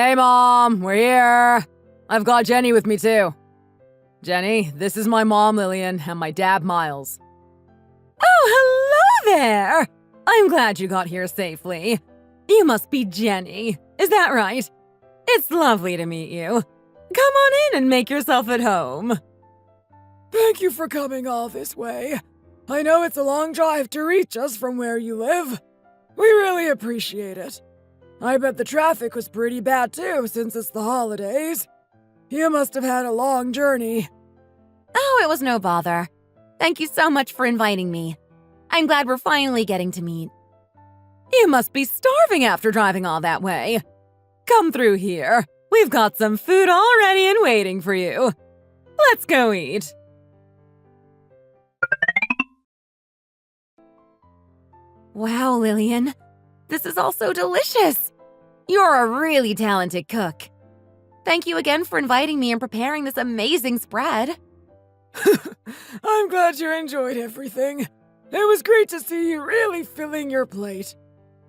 Hey, Mom, we're here. I've got Jenny with me, too. Jenny, this is my mom, Lillian, and my dad, Miles. Oh, hello there! I'm glad you got here safely. You must be Jenny, is that right? It's lovely to meet you. Come on in and make yourself at home. Thank you for coming all this way. I know it's a long drive to reach us from where you live. We really appreciate it. I bet the traffic was pretty bad too, since it's the holidays. You must have had a long journey. Oh, it was no bother. Thank you so much for inviting me. I'm glad we're finally getting to meet. You must be starving after driving all that way. Come through here. We've got some food all ready and waiting for you. Let's go eat. Wow, Lillian. This is all so delicious. You're a really talented cook. Thank you again for inviting me and preparing this amazing spread. I'm glad you enjoyed everything. It was great to see you really filling your plate.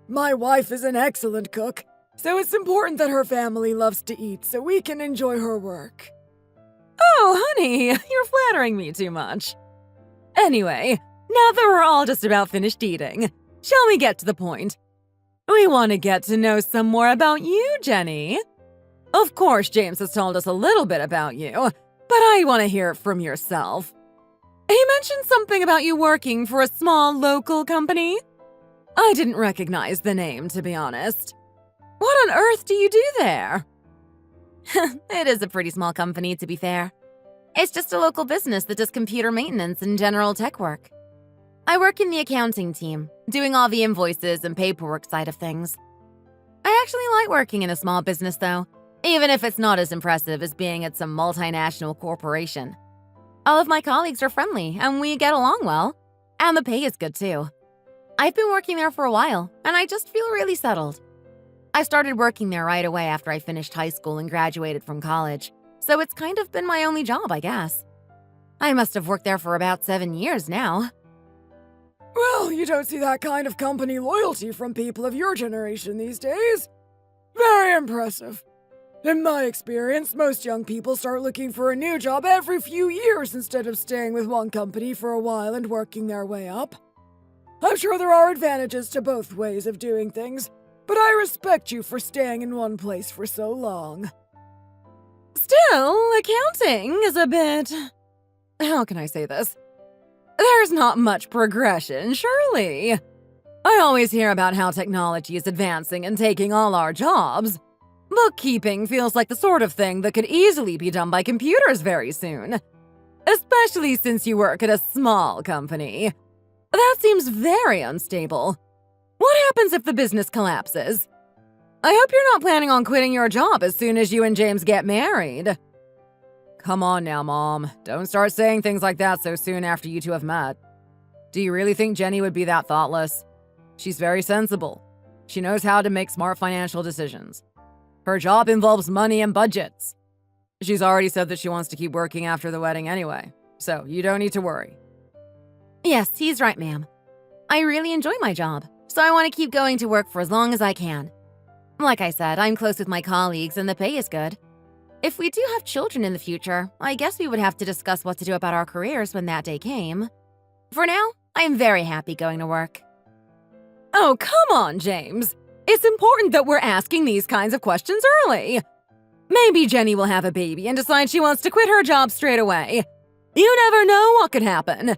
My wife is an excellent cook, so it's important that her family loves to eat so we can enjoy her work. Oh, honey, you're flattering me too much. Anyway, now that we're all just about finished eating, shall we get to the point? We want to get to know some more about you, Jenny. Of course, James has told us a little bit about you, but I want to hear it from yourself. He mentioned something about you working for a small local company. I didn't recognize the name, to be honest. What on earth do you do there? It is a pretty small company, to be fair. It's just a local business that does computer maintenance and general tech work. I work in the accounting team, doing all the invoices and paperwork side of things. I actually like working in a small business, though, even if it's not as impressive as being at some multinational corporation. All of my colleagues are friendly, and we get along well. And the pay is good, too. I've been working there for a while, and I just feel really settled. I started working there right away after I finished high school and graduated from college, so it's kind of been my only job, I guess. I must have worked there for about 7 years now. Well, you don't see that kind of company loyalty from people of your generation these days. Very impressive. In my experience, most young people start looking for a new job every few years instead of staying with one company for a while and working their way up. I'm sure there are advantages to both ways of doing things, but I respect you for staying in one place for so long. Still, accounting is a bit… How can I say this? There's not much progression, surely. I always hear about how technology is advancing and taking all our jobs. Bookkeeping feels like the sort of thing that could easily be done by computers very soon. Especially since you work at a small company. That seems very unstable. What happens if the business collapses? I hope you're not planning on quitting your job as soon as you and James get married. Come on now, Mom. Don't start saying things like that so soon after you two have met. Do you really think Jenny would be that thoughtless? She's very sensible. She knows how to make smart financial decisions. Her job involves money and budgets. She's already said that she wants to keep working after the wedding anyway, so you don't need to worry. Yes, he's right, ma'am. I really enjoy my job, so I want to keep going to work for as long as I can. Like I said, I'm close with my colleagues and the pay is good. If we do have children in the future, I guess we would have to discuss what to do about our careers when that day came. For now, I'm very happy going to work. Oh, come on, James. It's important that we're asking these kinds of questions early. Maybe Jenny will have a baby and decide she wants to quit her job straight away. You never know what could happen.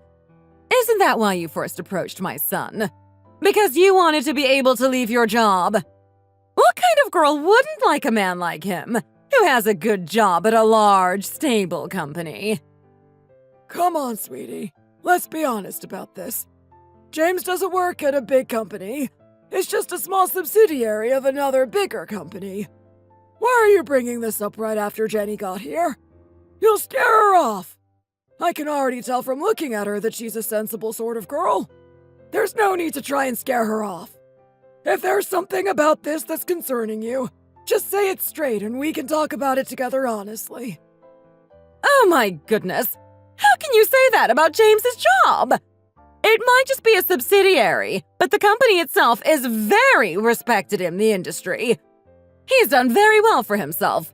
Isn't that why you first approached my son? Because you wanted to be able to leave your job. What kind of girl wouldn't like a man like him, who has a good job at a large, stable company? Come on, sweetie. Let's be honest about this. James doesn't work at a big company. It's just a small subsidiary of another bigger company. Why are you bringing this up right after Jenny got here? You'll scare her off. I can already tell from looking at her that she's a sensible sort of girl. There's no need to try and scare her off. If there's something about this that's concerning you, just say it straight and we can talk about it together honestly. Oh my goodness. How can you say that about James's job? It might just be a subsidiary, but the company itself is very respected in the industry. He's done very well for himself.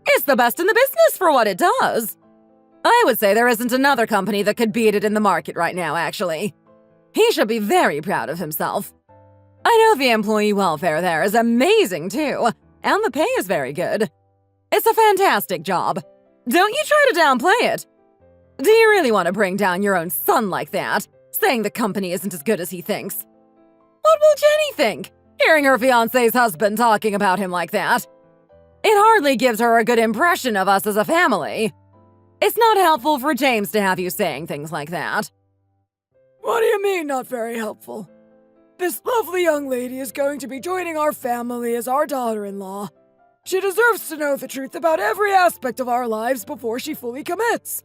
It's the best in the business for what it does. I would say there isn't another company that could beat it in the market right now, actually. He should be very proud of himself. I know the employee welfare there is amazing, too, and the pay is very good. It's a fantastic job. Don't you try to downplay it. Do you really want to bring down your own son like that, saying the company isn't as good as he thinks? What will Jenny think, hearing her fiancé's husband talking about him like that? It hardly gives her a good impression of us as a family. It's not helpful for James to have you saying things like that. What do you mean, not very helpful? This lovely young lady is going to be joining our family as our daughter-in-law. She deserves to know the truth about every aspect of our lives before she fully commits.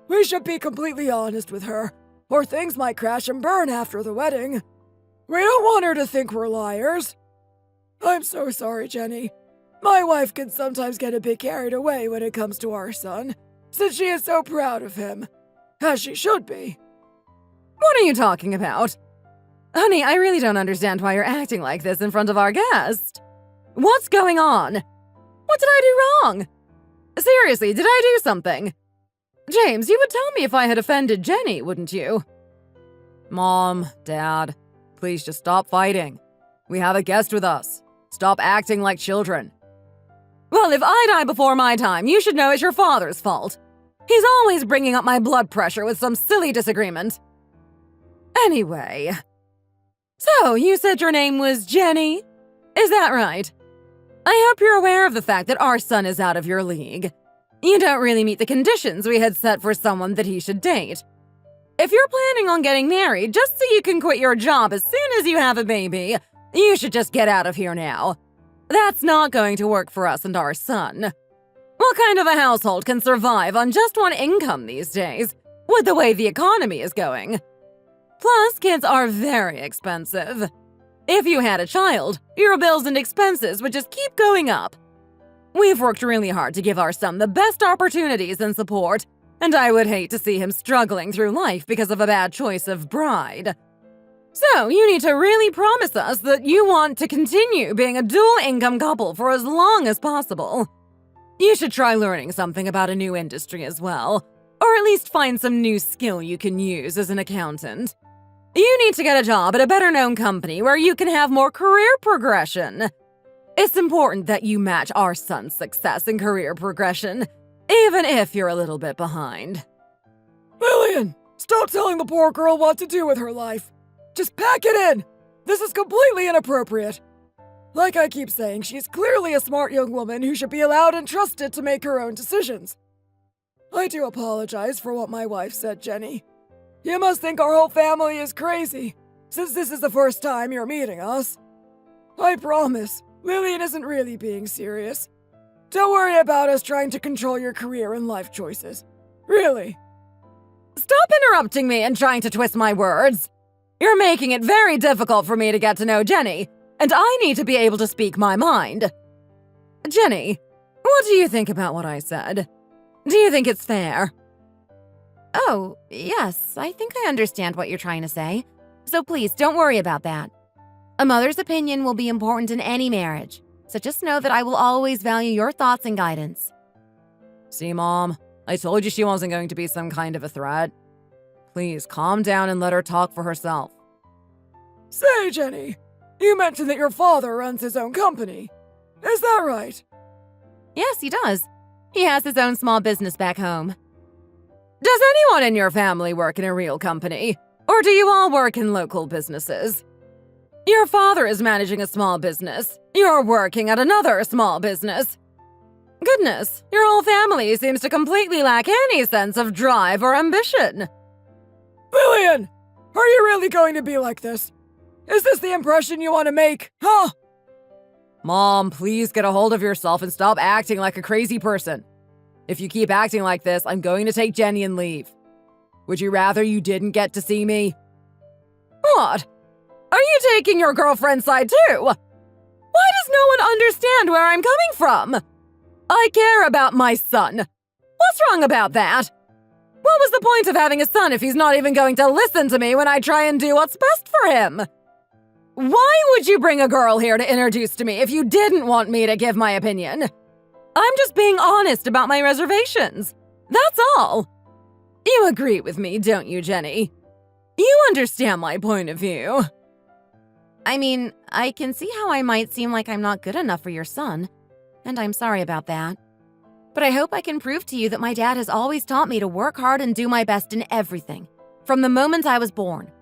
We should be completely honest with her, or things might crash and burn after the wedding. We don't want her to think we're liars. I'm so sorry, Jenny. My wife can sometimes get a bit carried away when it comes to our son, since she is so proud of him, as she should be. What are you talking about? Honey, I really don't understand why you're acting like this in front of our guest. What's going on? What did I do wrong? Seriously, did I do something? James, you would tell me if I had offended Jenny, wouldn't you? Mom, Dad, please just stop fighting. We have a guest with us. Stop acting like children. Well, if I die before my time, you should know it's your father's fault. He's always bringing up my blood pressure with some silly disagreement. Anyway. So, you said your name was Jenny? Is that right? I hope you're aware of the fact that our son is out of your league. You don't really meet the conditions we had set for someone that he should date. If you're planning on getting married just so you can quit your job as soon as you have a baby, you should just get out of here now. That's not going to work for us and our son. What kind of a household can survive on just one income these days, with the way the economy is going? Plus, kids are very expensive. If you had a child, your bills and expenses would just keep going up. We've worked really hard to give our son the best opportunities and support, and I would hate to see him struggling through life because of a bad choice of bride. So, you need to really promise us that you want to continue being a dual-income couple for as long as possible. You should try learning something about a new industry as well, or at least find some new skill you can use as an accountant. You need to get a job at a better-known company where you can have more career progression. It's important that you match our son's success in career progression, even if you're a little bit behind. Lillian, stop telling the poor girl what to do with her life. Just pack it in! This is completely inappropriate. Like I keep saying, she's clearly a smart young woman who should be allowed and trusted to make her own decisions. I do apologize for what my wife said, Jenny. You must think our whole family is crazy, since this is the first time you're meeting us. I promise, Lillian isn't really being serious. Don't worry about us trying to control your career and life choices. Really. Stop interrupting me and trying to twist my words. You're making it very difficult for me to get to know Jenny, and I need to be able to speak my mind. Jenny, what do you think about what I said? Do you think it's fair? Oh, yes, I think I understand what you're trying to say. So please, don't worry about that. A mother's opinion will be important in any marriage, so just know that I will always value your thoughts and guidance. See, Mom, I told you she wasn't going to be some kind of a threat. Please, calm down and let her talk for herself. Say, Jenny, you mentioned that your father runs his own company. Is that right? Yes, he does. He has his own small business back home. Does anyone in your family work in a real company? Or do you all work in local businesses? Your father is managing a small business. You're working at another small business. Goodness, your whole family seems to completely lack any sense of drive or ambition. Lillian! Are you really going to be like this? Is this the impression you want to make, huh? Mom, please get a hold of yourself and stop acting like a crazy person. If you keep acting like this, I'm going to take Jenny and leave. Would you rather you didn't get to see me? What? Are you taking your girlfriend's side too? Why does no one understand where I'm coming from? I care about my son. What's wrong about that? What was the point of having a son if he's not even going to listen to me when I try and do what's best for him? Why would you bring a girl here to introduce to me if you didn't want me to give my opinion? I'm just being honest about my reservations. That's all. You agree with me, don't you, Jenny? You understand my point of view. I mean, I can see how I might seem like I'm not good enough for your son, and I'm sorry about that. But I hope I can prove to you that my dad has always taught me to work hard and do my best in everything, from the moment I was born.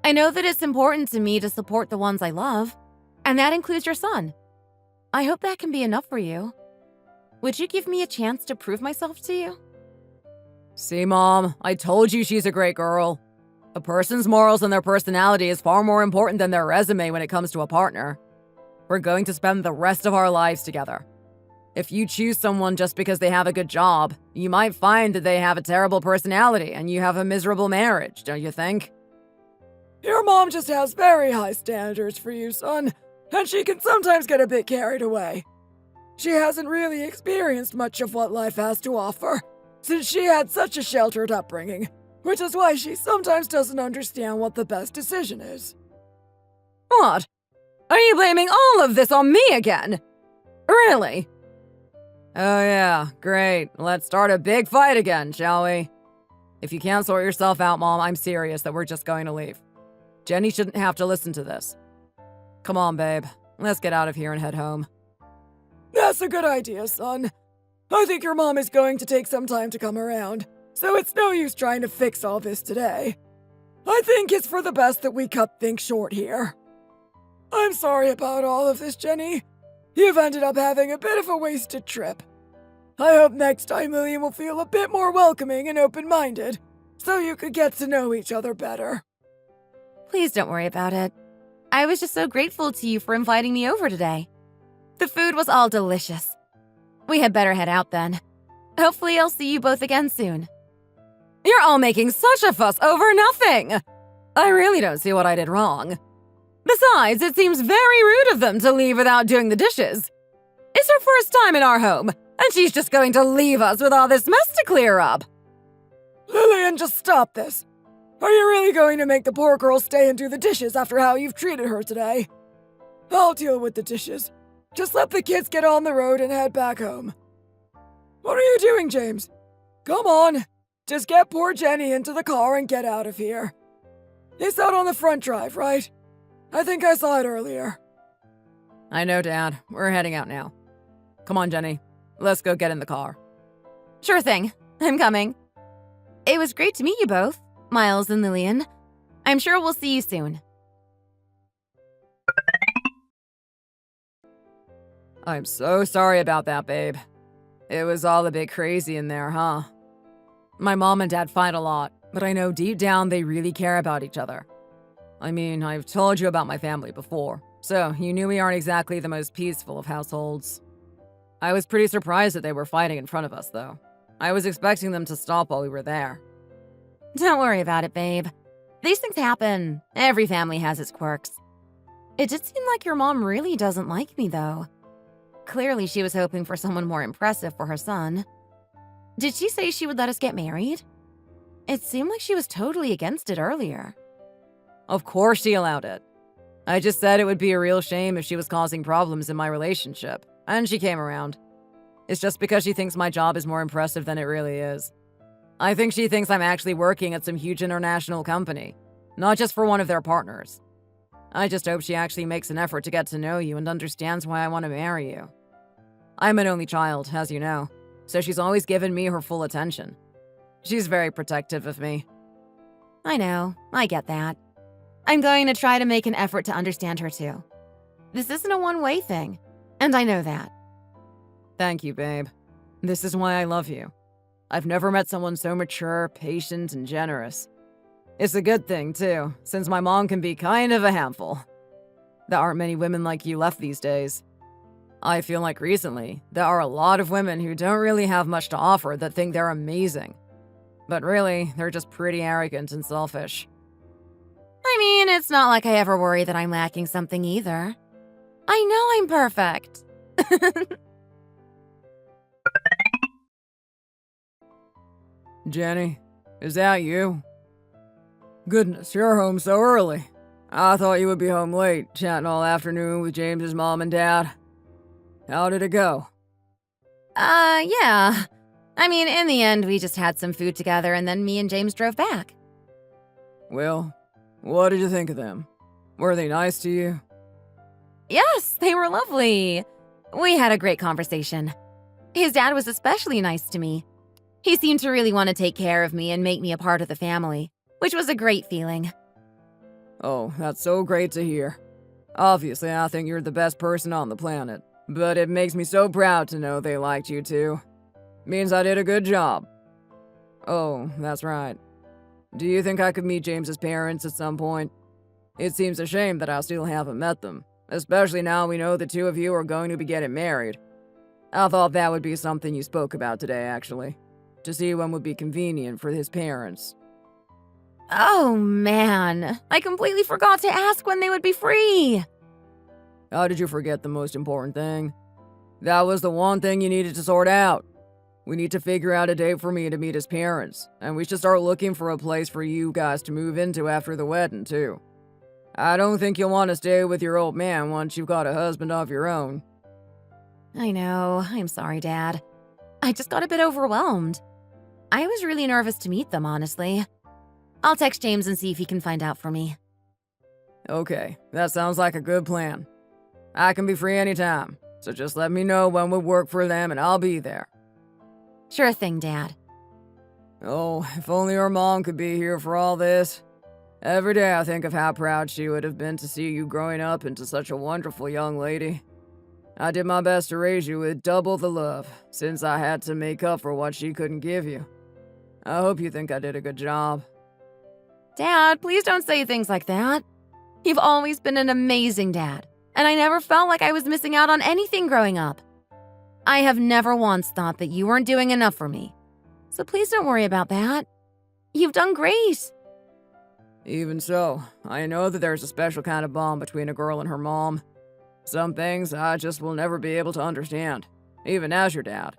I know that it's important to me to support the ones I love, and that includes your son. I hope that can be enough for you. Would you give me a chance to prove myself to you? See, Mom, I told you she's a great girl. A person's morals and their personality is far more important than their resume when it comes to a partner. We're going to spend the rest of our lives together. If you choose someone just because they have a good job, you might find that they have a terrible personality and you have a miserable marriage, don't you think? Your mom just has very high standards for you, son, and she can sometimes get a bit carried away. She hasn't really experienced much of what life has to offer, since she had such a sheltered upbringing, which is why she sometimes doesn't understand what the best decision is. What? Are you blaming all of this on me again? Really? Oh yeah, great. Let's start a big fight again, shall we? If you can't sort yourself out, Mom, I'm serious that we're just going to leave. Jenny shouldn't have to listen to this. Come on, babe. Let's get out of here and head home. That's a good idea, son. I think your mom is going to take some time to come around, so it's no use trying to fix all this today. I think it's for the best that we cut things short here. I'm sorry about all of this, Jenny. You've ended up having a bit of a wasted trip. I hope next time Lillian will feel a bit more welcoming and open-minded, so you could get to know each other better. Please don't worry about it. I was just so grateful to you for inviting me over today. The food was all delicious. We had better head out then. Hopefully I'll see you both again soon. You're all making such a fuss over nothing. I really don't see what I did wrong. Besides, it seems very rude of them to leave without doing the dishes. It's her first time in our home, and she's just going to leave us with all this mess to clear up. Lillian, just stop this. Are you really going to make the poor girl stay and do the dishes after how you've treated her today? I'll deal with the dishes. Just let the kids get on the road and head back home. What are you doing, James? Come on. Just get poor Jenny into the car and get out of here. It's out on the front drive, right? I think I saw it earlier. I know, Dad. We're heading out now. Come on, Jenny. Let's go get in the car. Sure thing. I'm coming. It was great to meet you both, Miles and Lillian. I'm sure we'll see you soon. I'm so sorry about that, babe. It was all a bit crazy in there, huh? My mom and dad fight a lot, but I know deep down they really care about each other. I mean, I've told you about my family before, so you knew we aren't exactly the most peaceful of households. I was pretty surprised that they were fighting in front of us, though. I was expecting them to stop while we were there. Don't worry about it, babe. These things happen. Every family has its quirks. It did seem like your mom really doesn't like me, though. Clearly, she was hoping for someone more impressive for her son. Did she say she would let us get married? It seemed like she was totally against it earlier. Of course she allowed it. I just said it would be a real shame if she was causing problems in my relationship, and she came around. It's just because she thinks my job is more impressive than it really is. I think she thinks I'm actually working at some huge international company, not just for one of their partners. I just hope she actually makes an effort to get to know you and understands why I want to marry you. I'm an only child, as you know, so she's always given me her full attention. She's very protective of me. I know, I get that. I'm going to try to make an effort to understand her too. This isn't a one-way thing, and I know that. Thank you, babe. This is why I love you. I've never met someone so mature, patient, and generous. It's a good thing, too, since my mom can be kind of a handful. There aren't many women like you left these days. I feel like recently, there are a lot of women who don't really have much to offer that think they're amazing. But really, they're just pretty arrogant and selfish. I mean, it's not like I ever worry that I'm lacking something either. I know I'm perfect. Jenny, is that you? Goodness, you're home so early. I thought you would be home late, chatting all afternoon with James's mom and dad. How did it go? Yeah. I mean, in the end, we just had some food together and then me and James drove back. Well, what did you think of them? Were they nice to you? Yes, they were lovely. We had a great conversation. His dad was especially nice to me. He seemed to really want to take care of me and make me a part of the family, which was a great feeling. Oh, that's so great to hear. Obviously, I think you're the best person on the planet, but it makes me so proud to know they liked you too. Means I did a good job. Oh, that's right. Do you think I could meet James's parents at some point? It seems a shame that I still haven't met them, especially now we know the two of you are going to be getting married. I thought that would be something you spoke about today, actually. To see when would be convenient for his parents. Oh, man. I completely forgot to ask when they would be free. How did you forget the most important thing? That was the one thing you needed to sort out. We need to figure out a date for me to meet his parents, and we should start looking for a place for you guys to move into after the wedding, too. I don't think you'll want to stay with your old man once you've got a husband of your own. I know. I'm sorry, Dad. I just got a bit overwhelmed. I was really nervous to meet them, honestly. I'll text James and see if he can find out for me. Okay, that sounds like a good plan. I can be free anytime, so just let me know when would work for them and I'll be there. Sure thing, Dad. Oh, if only our mom could be here for all this. Every day I think of how proud she would have been to see you growing up into such a wonderful young lady. I did my best to raise you with double the love, since I had to make up for what she couldn't give you. I hope you think I did a good job. Dad, please don't say things like that. You've always been an amazing dad, and I never felt like I was missing out on anything growing up. I have never once thought that you weren't doing enough for me. So please don't worry about that. You've done great. Even so, I know that there's a special kind of bond between a girl and her mom. Some things I just will never be able to understand, even as your dad.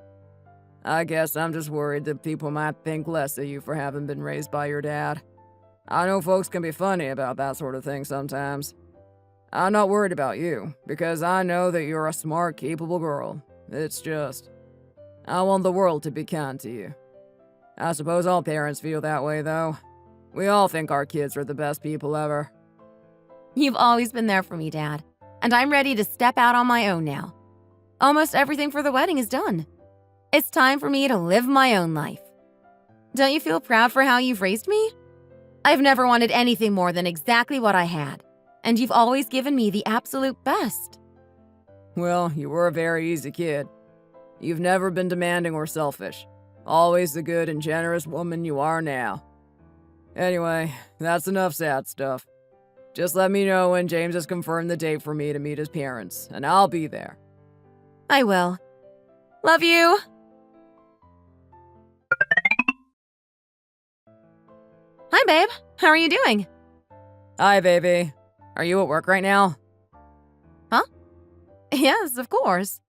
I guess I'm just worried that people might think less of you for having been raised by your dad. I know folks can be funny about that sort of thing sometimes. I'm not worried about you, because I know that you're a smart, capable girl. It's just, I want the world to be kind to you. I suppose all parents feel that way, though. We all think our kids are the best people ever. You've always been there for me, Dad, and I'm ready to step out on my own now. Almost everything for the wedding is done. It's time for me to live my own life. Don't you feel proud for how you've raised me? I've never wanted anything more than exactly what I had, and you've always given me the absolute best. Well, you were a very easy kid. You've never been demanding or selfish. Always the good and generous woman you are now. Anyway, that's enough sad stuff. Just let me know when James has confirmed the date for me to meet his parents, and I'll be there. I will. Love you. Hi, babe. How are you doing? Hi, baby. Are you at work right now? Yes, of course.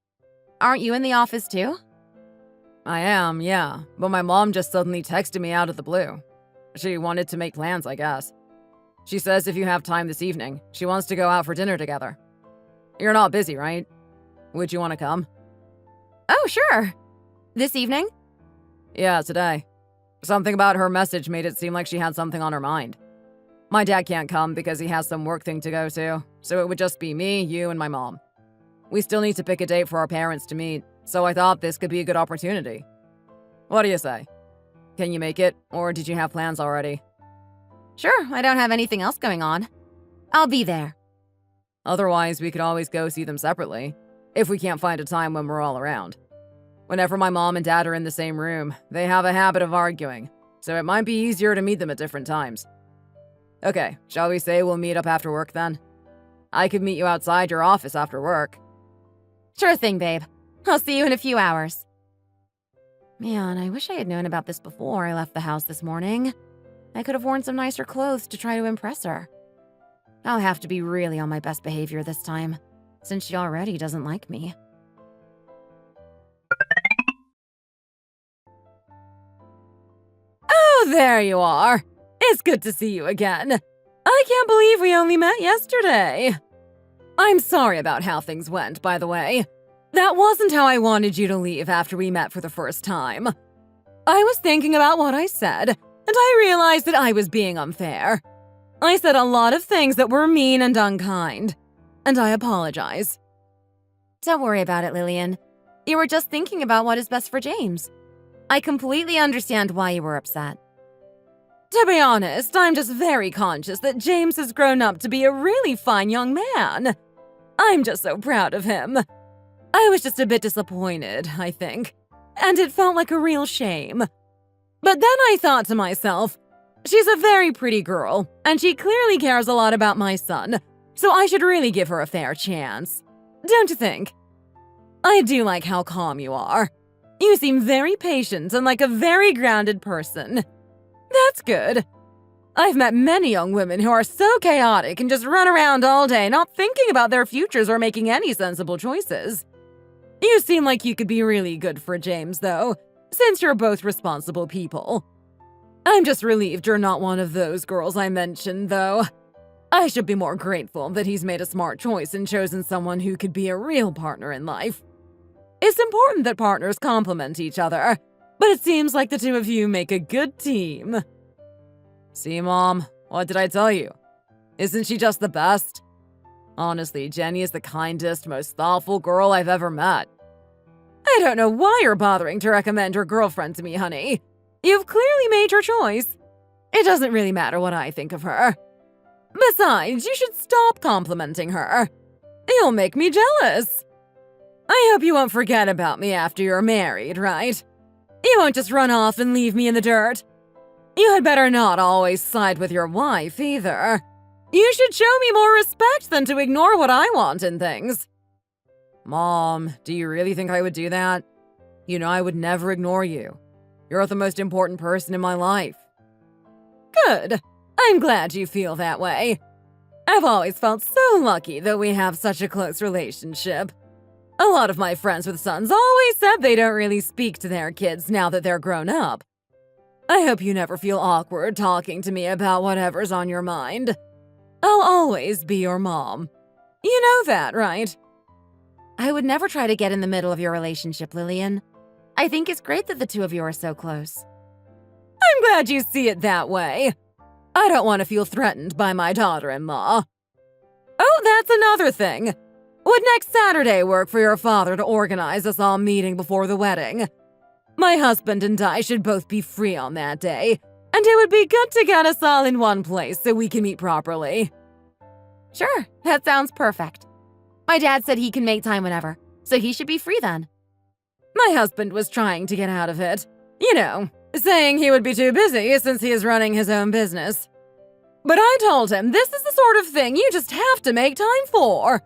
Aren't you in the office too? I am, yeah. But my mom just suddenly texted me out of the blue. She wanted to make plans, I guess. She says if you have time this evening, she wants to go out for dinner together. You're not busy, right? Would you want to come? Oh, sure. This evening? Yeah, today. Something about her message made it seem like she had something on her mind. My dad can't come because he has some work thing to go to, so it would just be me, you, and my mom. We still need to pick a date for our parents to meet, so I thought this could be a good opportunity. What do you say? Can you make it, or did you have plans already? Sure, I don't have anything else going on. I'll be there. Otherwise, we could always go see them separately, if we can't find a time when we're all around. Whenever my mom and dad are in the same room, they have a habit of arguing, so it might be easier to meet them at different times. Okay, shall we say we'll meet up after work then? I could meet you outside your office after work. Sure thing, babe. I'll see you in a few hours. Man, I wish I had known about this before I left the house this morning. I could have worn some nicer clothes to try to impress her. I'll have to be really on my best behavior this time, since she already doesn't like me. Oh, there you are. It's good to see you again. I can't believe we only met yesterday. I'm sorry about how things went, by the way. That wasn't how I wanted you to leave after we met for the first time. I was thinking about what I said, and I realized that I was being unfair. I said a lot of things that were mean and unkind, and I apologize. Don't worry about it, Lillian. You were just thinking about what is best for James. I completely understand why you were upset. To be honest, I'm just very conscious that James has grown up to be a really fine young man. I'm just so proud of him. I was just a bit disappointed, I think, and it felt like a real shame. But then I thought to myself, she's a very pretty girl, and she clearly cares a lot about my son, so I should really give her a fair chance. Don't you think? I do like how calm you are. You seem very patient and like a very grounded person. That's good. I've met many young women who are so chaotic and just run around all day not thinking about their futures or making any sensible choices. You seem like you could be really good for James, though, since you're both responsible people. I'm just relieved you're not one of those girls I mentioned, though. I should be more grateful that he's made a smart choice and chosen someone who could be a real partner in life. It's important that partners complement each other, but it seems like the two of you make a good team. See, Mom? What did I tell you? Isn't she just the best? Honestly, Jenny is the kindest, most thoughtful girl I've ever met. I don't know why you're bothering to recommend your girlfriend to me, honey. You've clearly made your choice. It doesn't really matter what I think of her. Besides, you should stop complimenting her. You'll make me jealous. I hope you won't forget about me after you're married, right? You won't just run off and leave me in the dirt. You had better not always side with your wife, either. You should show me more respect than to ignore what I want in things. Mom, do you really think I would do that? You know I would never ignore you. You're the most important person in my life. Good. I'm glad you feel that way. I've always felt so lucky that we have such a close relationship. A lot of my friends with sons always said they don't really speak to their kids now that they're grown up. I hope you never feel awkward talking to me about whatever's on your mind. I'll always be your mom. You know that, right? I would never try to get in the middle of your relationship, Lillian. I think it's great that the two of you are so close. I'm glad you see it that way. I don't want to feel threatened by my daughter-in-law. Oh, that's another thing. Would next Saturday work for your father to organize us all meeting before the wedding? My husband and I should both be free on that day, and it would be good to get us all in one place so we can meet properly. Sure, that sounds perfect. My dad said he can make time whenever, so he should be free then. My husband was trying to get out of it. You know, saying he would be too busy since he is running his own business. But I told him this is the sort of thing you just have to make time for.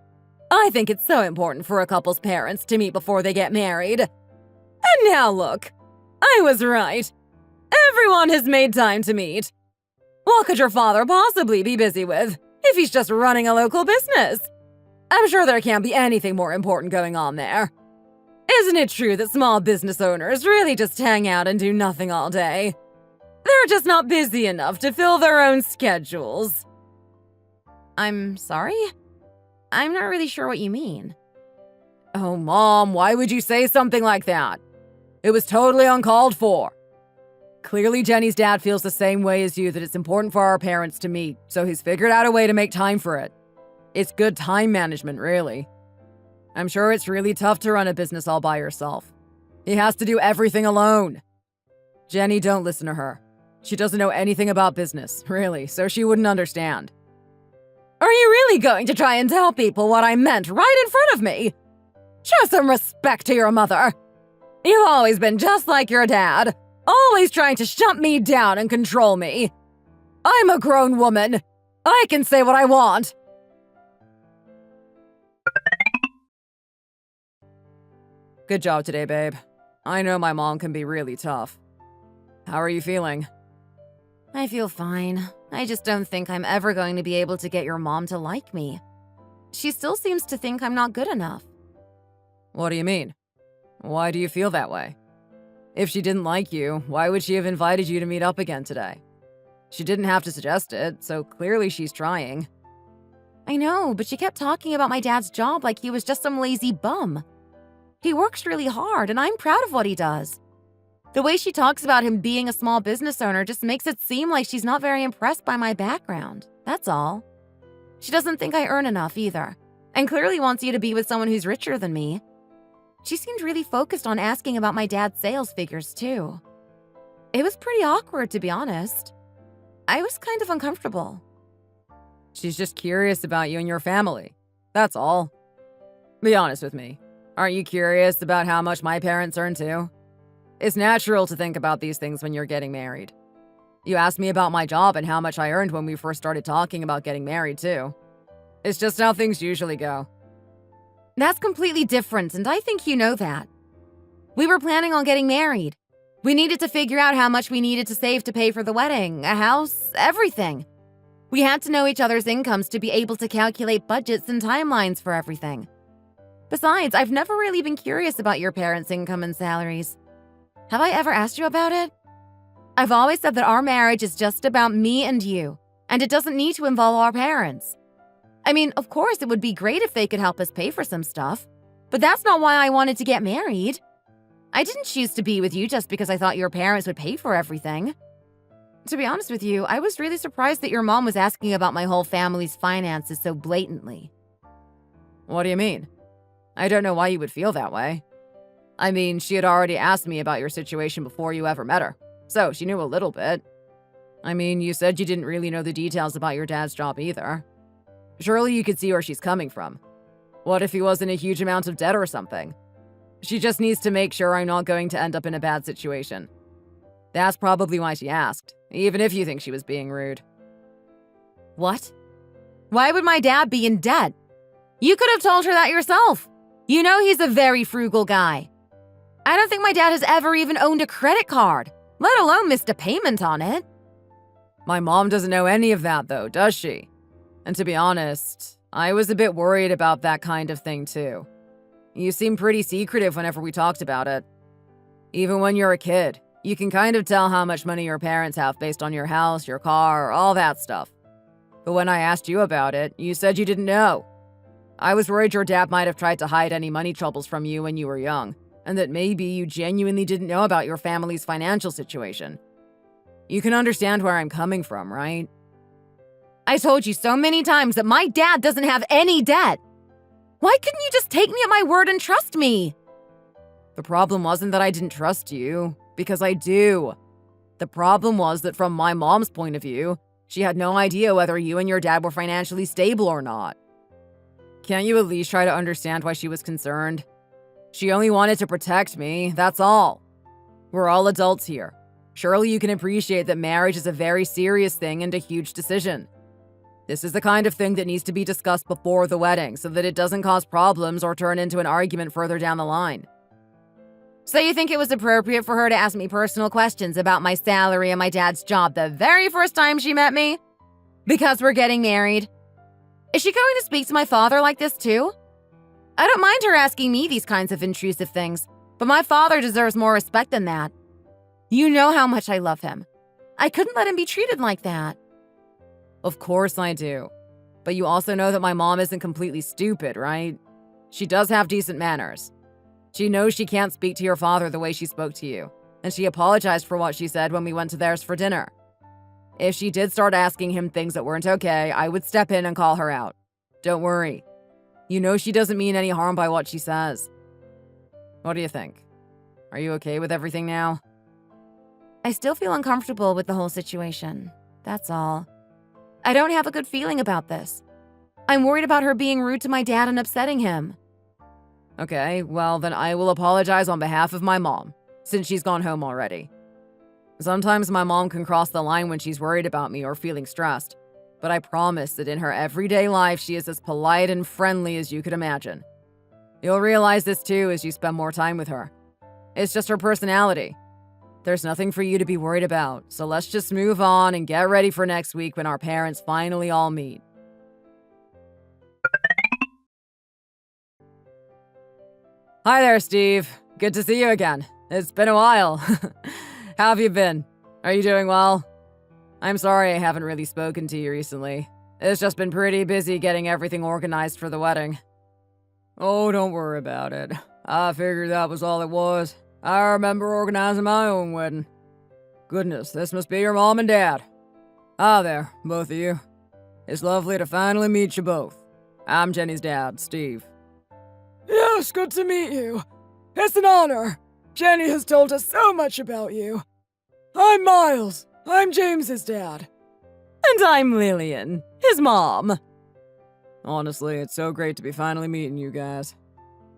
I think it's so important for a couple's parents to meet before they get married. And now look, I was right. Everyone has made time to meet. What could your father possibly be busy with if he's just running a local business? I'm sure there can't be anything more important going on there. Isn't it true that small business owners really just hang out and do nothing all day? They're just not busy enough to fill their own schedules. I'm sorry? I'm not really sure what you mean. Oh, Mom, why would you say something like that? It was totally uncalled for. Clearly, Jenny's dad feels the same way as you that it's important for our parents to meet, so he's figured out a way to make time for it. It's good time management, really. I'm sure it's really tough to run a business all by yourself. He has to do everything alone. Jenny, don't listen to her. She doesn't know anything about business, really, so she wouldn't understand. Are you really going to try and tell people what I meant right in front of me? Show some respect to your mother. You've always been just like your dad, always trying to shut me down and control me. I'm a grown woman. I can say what I want. Good job today, babe. I know my mom can be really tough. How are you feeling? I feel fine. I just don't think I'm ever going to be able to get your mom to like me. She still seems to think I'm not good enough. What do you mean? Why do you feel that way? If she didn't like you, why would she have invited you to meet up again today? She didn't have to suggest it, so clearly she's trying. I know, but she kept talking about my dad's job like he was just some lazy bum. He works really hard, and I'm proud of what he does. The way she talks about him being a small business owner just makes it seem like she's not very impressed by my background. That's all. She doesn't think I earn enough either, and clearly wants you to be with someone who's richer than me. She seemed really focused on asking about my dad's sales figures, too. It was pretty awkward, to be honest. I was kind of uncomfortable. She's just curious about you and your family. That's all. Be honest with me. Aren't you curious about how much my parents earn, too? It's natural to think about these things when you're getting married. You asked me about my job and how much I earned when we first started talking about getting married, too. It's just how things usually go. That's completely different, and I think you know that. We were planning on getting married. We needed to figure out how much we needed to save to pay for the wedding, a house, everything. We had to know each other's incomes to be able to calculate budgets and timelines for everything. Besides, I've never really been curious about your parents' income and salaries. Have I ever asked you about it? I've always said that our marriage is just about me and you, and it doesn't need to involve our parents. I mean, of course, it would be great if they could help us pay for some stuff, but that's not why I wanted to get married. I didn't choose to be with you just because I thought your parents would pay for everything. To be honest with you, I was really surprised that your mom was asking about my whole family's finances so blatantly. What do you mean? I don't know why you would feel that way. I mean, she had already asked me about your situation before you ever met her, so she knew a little bit. I mean, you said you didn't really know the details about your dad's job either. Surely you could see where she's coming from. What if he was in a huge amount of debt or something? She just needs to make sure I'm not going to end up in a bad situation. That's probably why she asked, even if you think she was being rude. What? Why would my dad be in debt? You could have told her that yourself. You know he's a very frugal guy. I don't think my dad has ever even owned a credit card, let alone missed a payment on it. My mom doesn't know any of that, though, does she? And to be honest, I was a bit worried about that kind of thing, too. You seemed pretty secretive whenever we talked about it. Even when you're a kid, you can kind of tell how much money your parents have based on your house, your car, all that stuff. But when I asked you about it, you said you didn't know. I was worried your dad might have tried to hide any money troubles from you when you were young, and that maybe you genuinely didn't know about your family's financial situation. You can understand where I'm coming from, right? I told you so many times that my dad doesn't have any debt. Why couldn't you just take me at my word and trust me? The problem wasn't that I didn't trust you, because I do. The problem was that from my mom's point of view, she had no idea whether you and your dad were financially stable or not. Can't you at least try to understand why she was concerned? She only wanted to protect me, that's all. We're all adults here. Surely you can appreciate that marriage is a very serious thing and a huge decision. This is the kind of thing that needs to be discussed before the wedding so that it doesn't cause problems or turn into an argument further down the line. So you think it was appropriate for her to ask me personal questions about my salary and my dad's job the very first time she met me? Because we're getting married? Is she going to speak to my father like this too? I don't mind her asking me these kinds of intrusive things, but my father deserves more respect than that. You know how much I love him. I couldn't let him be treated like that. Of course I do. But you also know that my mom isn't completely stupid, right? She does have decent manners. She knows she can't speak to your father the way she spoke to you, and she apologized for what she said when we went to theirs for dinner. If she did start asking him things that weren't okay, I would step in and call her out. Don't worry. You know she doesn't mean any harm by what she says. What do you think? Are you okay with everything now? I still feel uncomfortable with the whole situation. That's all. I don't have a good feeling about this. I'm worried about her being rude to my dad and upsetting him. Okay, well then I will apologize on behalf of my mom, since she's gone home already. Sometimes my mom can cross the line when she's worried about me or feeling stressed, but I promise that in her everyday life she is as polite and friendly as you could imagine. You'll realize this too as you spend more time with her. It's just her personality. There's nothing for you to be worried about, so let's just move on and get ready for next week when our parents finally all meet. Hi there, Steve. Good to see you again. It's been a while. How have you been? Are you doing well? I'm sorry I haven't really spoken to you recently. It's just been pretty busy getting everything organized for the wedding. Oh, don't worry about it. I figured that was all it was. I remember organizing my own wedding. Goodness, this must be your mom and dad. Hi there, both of you. It's lovely to finally meet you both. I'm Jenny's dad, Steve. Yes, good to meet you. It's an honor. Jenny has told us so much about you. I'm Miles. I'm James's dad. And I'm Lillian, his mom. Honestly, it's so great to be finally meeting you guys.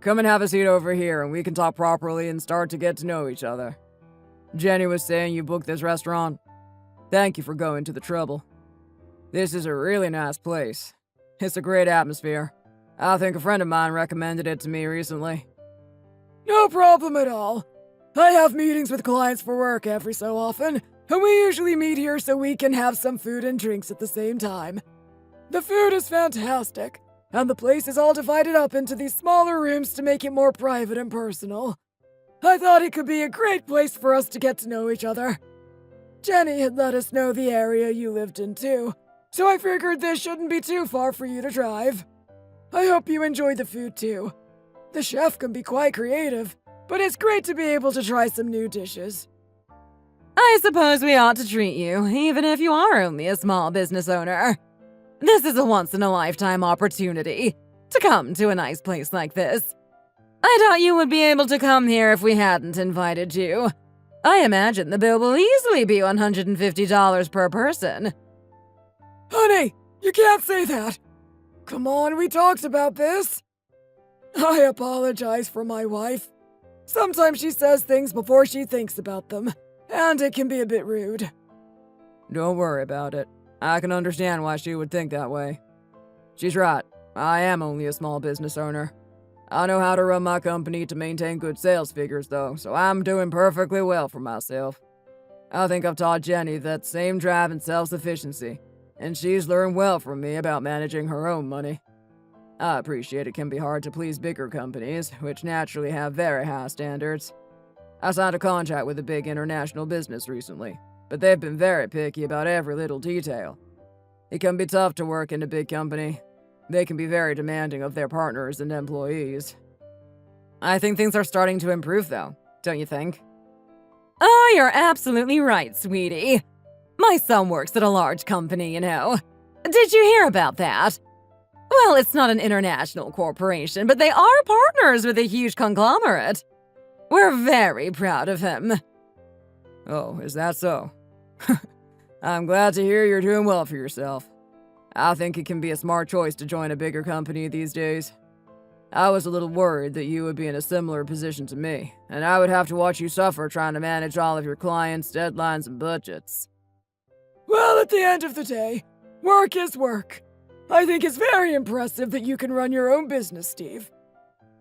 Come and have a seat over here and we can talk properly and start to get to know each other. Jenny was saying you booked this restaurant. Thank you for going to the trouble. This is a really nice place. It's a great atmosphere. I think a friend of mine recommended it to me recently. No problem at all. I have meetings with clients for work every so often, and we usually meet here so we can have some food and drinks at the same time. The food is fantastic, and the place is all divided up into these smaller rooms to make it more private and personal. I thought it could be a great place for us to get to know each other. Jenny had let us know the area you lived in too, so I figured this shouldn't be too far for you to drive. I hope you enjoy the food too. The chef can be quite creative, but it's great to be able to try some new dishes. I suppose we ought to treat you, even if you are only a small business owner. This is a once-in-a-lifetime opportunity to come to a nice place like this. I doubt you would be able to come here if we hadn't invited you. I imagine the bill will easily be $150 per person. Honey, you can't say that. Come on, we talked about this. I apologize for my wife. Sometimes she says things before she thinks about them, and it can be a bit rude. Don't worry about it. I can understand why she would think that way. She's right. I am only a small business owner. I know how to run my company to maintain good sales figures, though, so I'm doing perfectly well for myself. I think I've taught Jenny that same drive and self-sufficiency, and she's learned well from me about managing her own money. I appreciate it can be hard to please bigger companies, which naturally have very high standards. I signed a contract with a big international business recently, but they've been very picky about every little detail. It can be tough to work in a big company. They can be very demanding of their partners and employees. I think things are starting to improve, though, don't you think? Oh, you're absolutely right, sweetie. My son works at a large company, you know. Did you hear about that? Well, it's not an international corporation, but they are partners with a huge conglomerate. We're very proud of him. Oh, is that so? I'm glad to hear you're doing well for yourself. I think it can be a smart choice to join a bigger company these days. I was a little worried that you would be in a similar position to me, and I would have to watch you suffer trying to manage all of your clients' deadlines and budgets. Well, at the end of the day, work is work. I think it's very impressive that you can run your own business, Steve.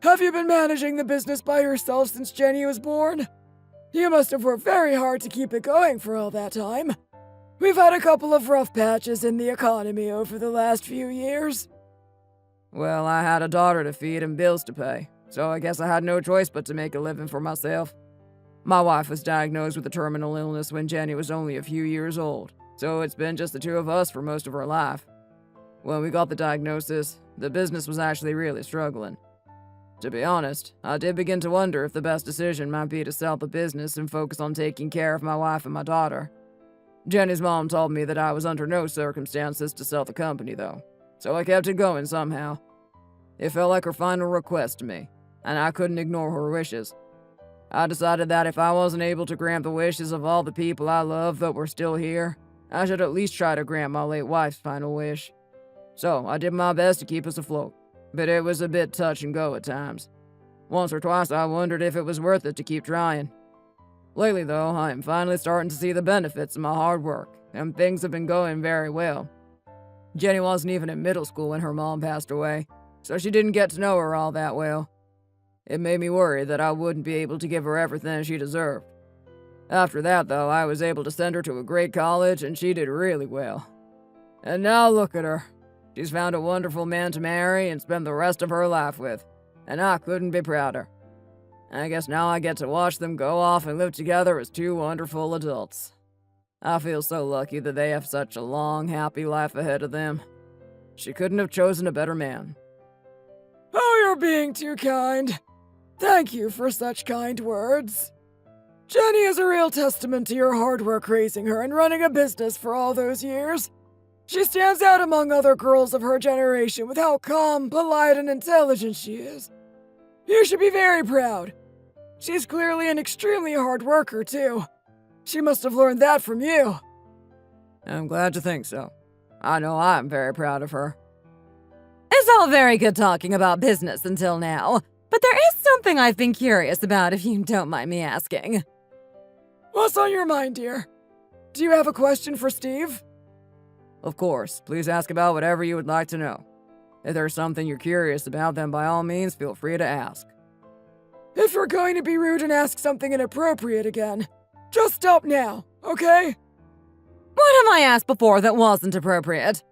Have you been managing the business by yourself since Jenny was born? You must have worked very hard to keep it going for all that time. We've had a couple of rough patches in the economy over the last few years. Well, I had a daughter to feed and bills to pay, so I guess I had no choice but to make a living for myself. My wife was diagnosed with a terminal illness when Jenny was only a few years old, so it's been just the two of us for most of her life. When we got the diagnosis, the business was actually really struggling. To be honest, I did begin to wonder if the best decision might be to sell the business and focus on taking care of my wife and my daughter. Jenny's mom told me that I was under no circumstances to sell the company, though, so I kept it going somehow. It felt like her final request to me, and I couldn't ignore her wishes. I decided that if I wasn't able to grant the wishes of all the people I love that were still here, I should at least try to grant my late wife's final wish. So I did my best to keep us afloat, but it was a bit touch and go at times. Once or twice I wondered if it was worth it to keep trying. Lately, though, I am finally starting to see the benefits of my hard work, and things have been going very well. Jenny wasn't even in middle school when her mom passed away, so she didn't get to know her all that well. It made me worry that I wouldn't be able to give her everything she deserved. After that, though, I was able to send her to a great college, and she did really well. And now look at her. She's found a wonderful man to marry and spend the rest of her life with, and I couldn't be prouder. I guess now I get to watch them go off and live together as two wonderful adults. I feel so lucky that they have such a long, happy life ahead of them. She couldn't have chosen a better man. Oh, you're being too kind. Thank you for such kind words. Jenny is a real testament to your hard work raising her and running a business for all those years. She stands out among other girls of her generation with how calm, polite, and intelligent she is. You should be very proud. She's clearly an extremely hard worker, too. She must have learned that from you. I'm glad to think so. I know I'm very proud of her. It's all very good talking about business until now, but there is something I've been curious about if you don't mind me asking. What's on your mind, dear? Do you have a question for Steve? Of course, please ask about whatever you would like to know. If there's something you're curious about, then by all means, feel free to ask. If you're going to be rude and ask something inappropriate again, just stop now, okay? What have I asked before that wasn't appropriate?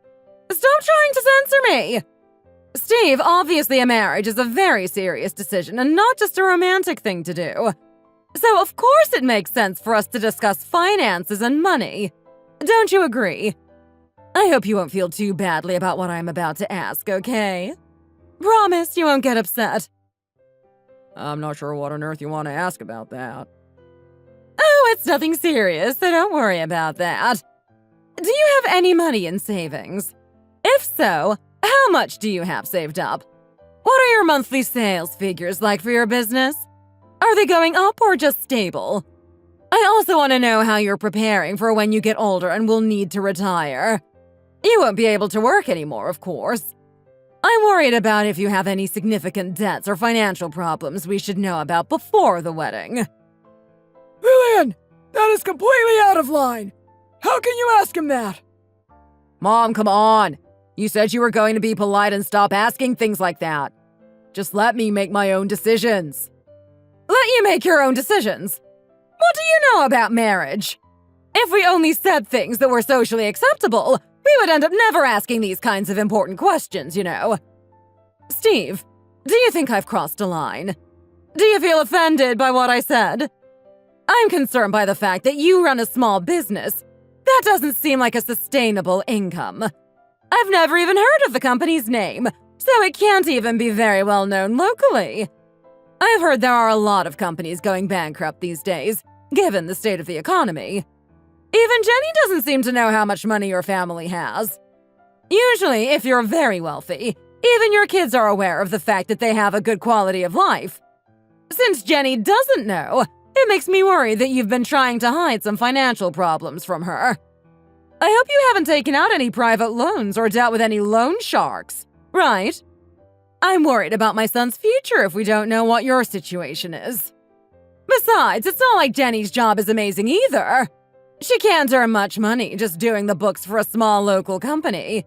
Stop trying to censor me! Steve, obviously a marriage is a very serious decision and not just a romantic thing to do. So of course it makes sense for us to discuss finances and money. Don't you agree? I hope you won't feel too badly about what I'm about to ask, okay? Promise you won't get upset. I'm not sure what on earth you want to ask about that. Oh, it's nothing serious, so don't worry about that. Do you have any money in savings? If so, how much do you have saved up? What are your monthly sales figures like for your business? Are they going up or just stable? I also want to know how you're preparing for when you get older and will need to retire. You won't be able to work anymore, of course. I'm worried about if you have any significant debts or financial problems we should know about before the wedding. Lillian, that is completely out of line. How can you ask him that? Mom, come on! You said you were going to be polite and stop asking things like that. Just let me make my own decisions. Let you make your own decisions? What do you know about marriage? If we only said things that were socially acceptable, we would end up never asking these kinds of important questions, you know. Steve, do you think I've crossed a line? Do you feel offended by what I said? I'm concerned by the fact that you run a small business. That doesn't seem like a sustainable income. I've never even heard of the company's name, so it can't even be very well known locally. I've heard there are a lot of companies going bankrupt these days, given the state of the economy. Even Jenny doesn't seem to know how much money your family has. Usually, if you're very wealthy, even your kids are aware of the fact that they have a good quality of life. Since Jenny doesn't know, it makes me worry that you've been trying to hide some financial problems from her. I hope you haven't taken out any private loans or dealt with any loan sharks, right? I'm worried about my son's future if we don't know what your situation is. Besides, it's not like Jenny's job is amazing either. She can't earn much money just doing the books for a small local company.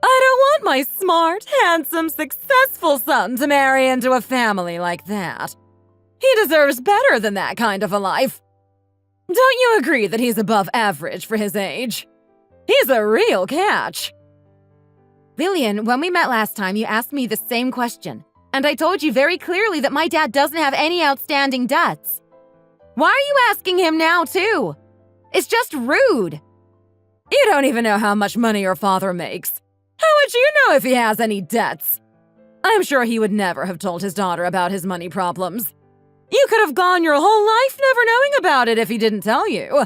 I don't want my smart, handsome, successful son to marry into a family like that. He deserves better than that kind of a life. Don't you agree that he's above average for his age? He's a real catch. Lillian, when we met last time, you asked me the same question, and I told you very clearly that my dad doesn't have any outstanding debts. Why are you asking him now, too? It's just rude. You don't even know how much money your father makes. How would you know if he has any debts? I'm sure he would never have told his daughter about his money problems. You could have gone your whole life never knowing about it if he didn't tell you.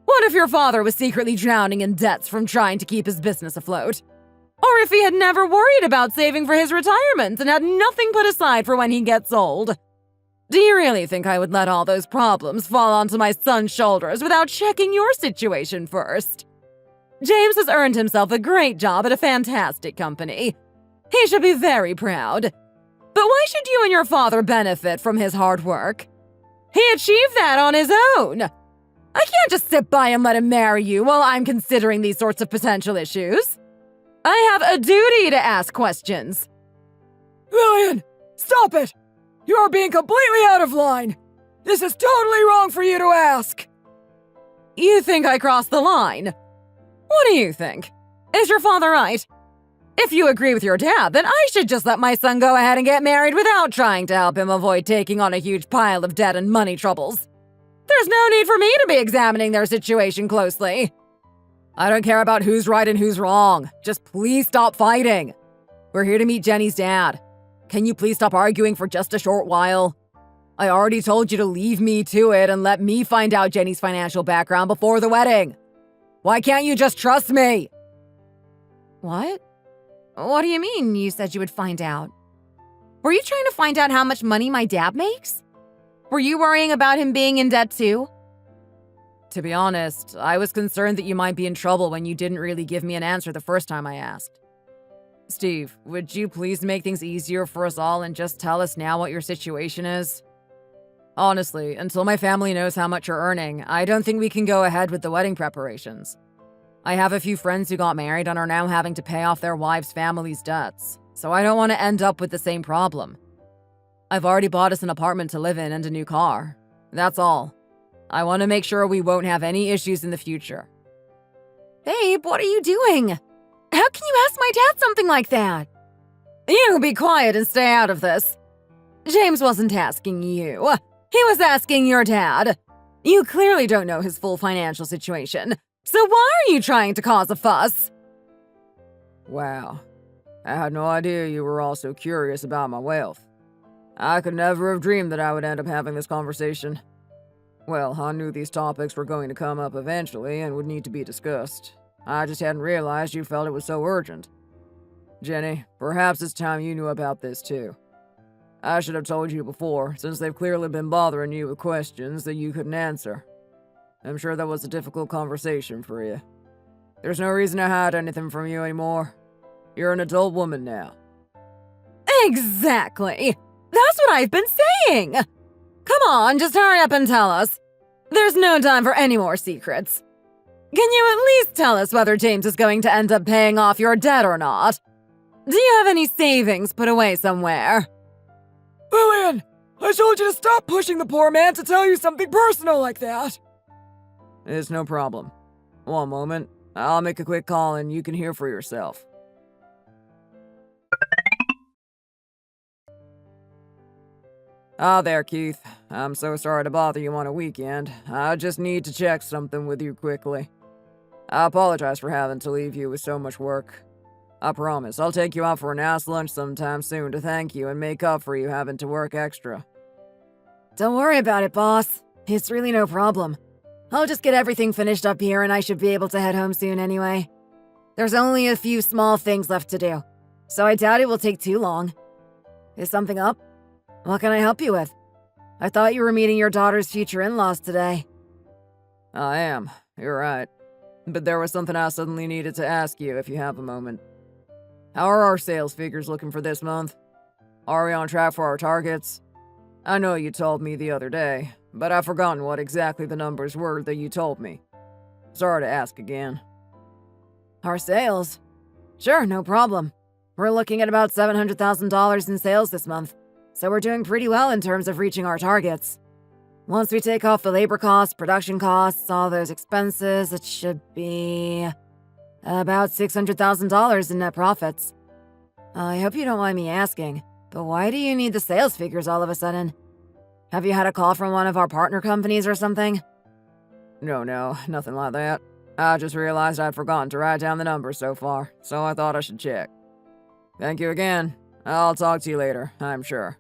What if your father was secretly drowning in debts from trying to keep his business afloat? Or if he had never worried about saving for his retirement and had nothing put aside for when he gets old? Do you really think I would let all those problems fall onto my son's shoulders without checking your situation first? James has earned himself a great job at a fantastic company. He should be very proud. But why should you and your father benefit from his hard work? He achieved that on his own. I can't just sit by and let him marry you while I'm considering these sorts of potential issues. I have a duty to ask questions. Lillian, stop it! You are being completely out of line! This is totally wrong for you to ask! You think I crossed the line? What do you think? Is your father right? If you agree with your dad, then I should just let my son go ahead and get married without trying to help him avoid taking on a huge pile of debt and money troubles. There's no need for me to be examining their situation closely. I don't care about who's right and who's wrong. Just please stop fighting. We're here to meet Jenny's dad. Can you please stop arguing for just a short while? I already told you to leave me to it and let me find out Jenny's financial background before the wedding. Why can't you just trust me? What? What do you mean you said you would find out? Were you trying to find out how much money my dad makes? Were you worrying about him being in debt too? To be honest, I was concerned that you might be in trouble when you didn't really give me an answer the first time I asked. Steve, would you please make things easier for us all and just tell us now what your situation is? Honestly, until my family knows how much you're earning, I don't think we can go ahead with the wedding preparations. I have a few friends who got married and are now having to pay off their wives' families' debts, so I don't want to end up with the same problem. I've already bought us an apartment to live in and a new car. That's all. I want to make sure we won't have any issues in the future. Babe, what are you doing? How can you ask my dad something like that? You be quiet and stay out of this. James wasn't asking you. He was asking your dad. You clearly don't know his full financial situation. So why are you trying to cause a fuss? Wow. I had no idea you were all so curious about my wealth. I could never have dreamed that I would end up having this conversation. Well, I knew these topics were going to come up eventually and would need to be discussed. I just hadn't realized you felt it was so urgent. Jenny, perhaps it's time you knew about this too. I should have told you before, since they've clearly been bothering you with questions that you couldn't answer. I'm sure that was a difficult conversation for you. There's no reason to hide anything from you anymore. You're an adult woman now. Exactly. That's what I've been saying. Come on, just hurry up and tell us. There's no time for any more secrets. Can you at least tell us whether James is going to end up paying off your debt or not? Do you have any savings put away somewhere? Lillian! I told you to stop pushing the poor man to tell you something personal like that! It's no problem. One moment. I'll make a quick call and you can hear for yourself. Ah, there, Keith. I'm so sorry to bother you on a weekend. I just need to check something with you quickly. I apologize for having to leave you with so much work. I promise I'll take you out for a nice lunch sometime soon to thank you and make up for you having to work extra. Don't worry about it, boss. It's really no problem. I'll just get everything finished up here and I should be able to head home soon anyway. There's only a few small things left to do, so I doubt it will take too long. Is something up? What can I help you with? I thought you were meeting your daughter's future in-laws today. I am. You're right. But there was something I suddenly needed to ask you if you have a moment. How are our sales figures looking for this month? Are we on track for our targets? I know you told me the other day, but I've forgotten what exactly the numbers were that you told me. Sorry to ask again. Our sales? Sure, no problem. We're looking at about $700,000 in sales this month, so we're doing pretty well in terms of reaching our targets. Once we take off the labor costs, production costs, all those expenses, it should be about $600,000 in net profits. I hope you don't mind me asking, but why do you need the sales figures all of a sudden? Have you had a call from one of our partner companies or something? No, nothing like that. I just realized I'd forgotten to write down the numbers so far, so I thought I should check. Thank you again. I'll talk to you later, I'm sure.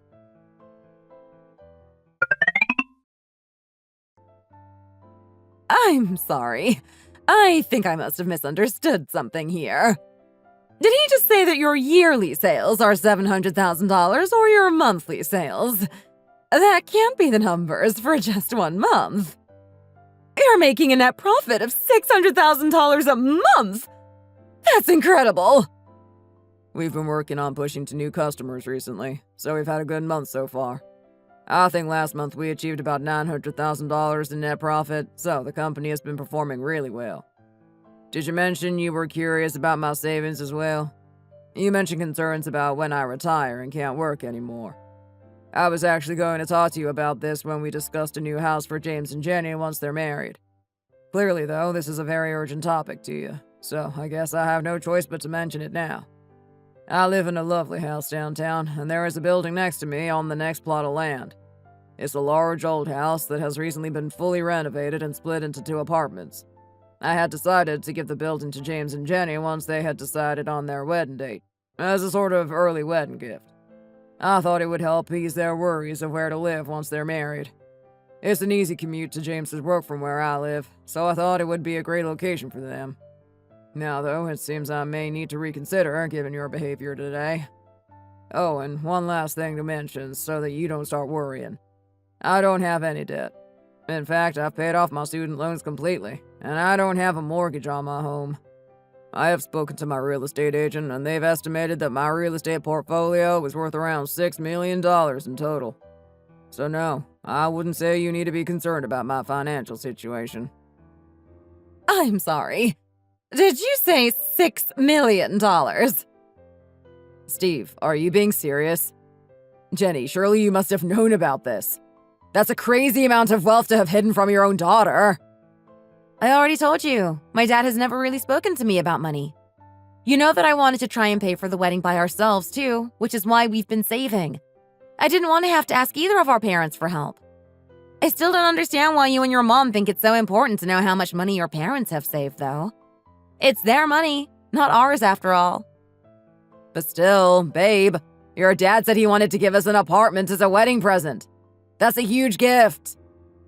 I'm sorry. I think I must have misunderstood something here. Did he just say that your yearly sales are $700,000 or your monthly sales? That can't be the numbers for just 1 month. You're making a net profit of $600,000 a month! That's incredible! We've been working on pushing to new customers recently, so we've had a good month so far. I think last month we achieved about $900,000 in net profit, so the company has been performing really well. Did you mention you were curious about my savings as well? You mentioned concerns about when I retire and can't work anymore. I was actually going to talk to you about this when we discussed a new house for James and Jenny once they're married. Clearly, though, this is a very urgent topic to you, so I guess I have no choice but to mention it now. I live in a lovely house downtown, and there is a building next to me on the next plot of land. It's a large old house that has recently been fully renovated and split into 2 apartments. I had decided to give the building to James and Jenny once they had decided on their wedding date, as a sort of early wedding gift. I thought it would help ease their worries of where to live once they're married. It's an easy commute to James's work from where I live, so I thought it would be a great location for them. Now, though, it seems I may need to reconsider given your behavior today. Oh, and one last thing to mention so that you don't start worrying. I don't have any debt. In fact, I've paid off my student loans completely, and I don't have a mortgage on my home. I have spoken to my real estate agent, and they've estimated that my real estate portfolio was worth around $6 million in total. So no, I wouldn't say you need to be concerned about my financial situation. I'm sorry. Did you say $6 million? Steve, are you being serious? Jenny, surely you must have known about this. That's a crazy amount of wealth to have hidden from your own daughter. I already told you, my dad has never really spoken to me about money. You know that I wanted to try and pay for the wedding by ourselves too, which is why we've been saving. I didn't want to have to ask either of our parents for help. I still don't understand why you and your mom think it's so important to know how much money your parents have saved, though. It's their money, not ours after all. But still, babe, your dad said he wanted to give us an apartment as a wedding present. That's a huge gift.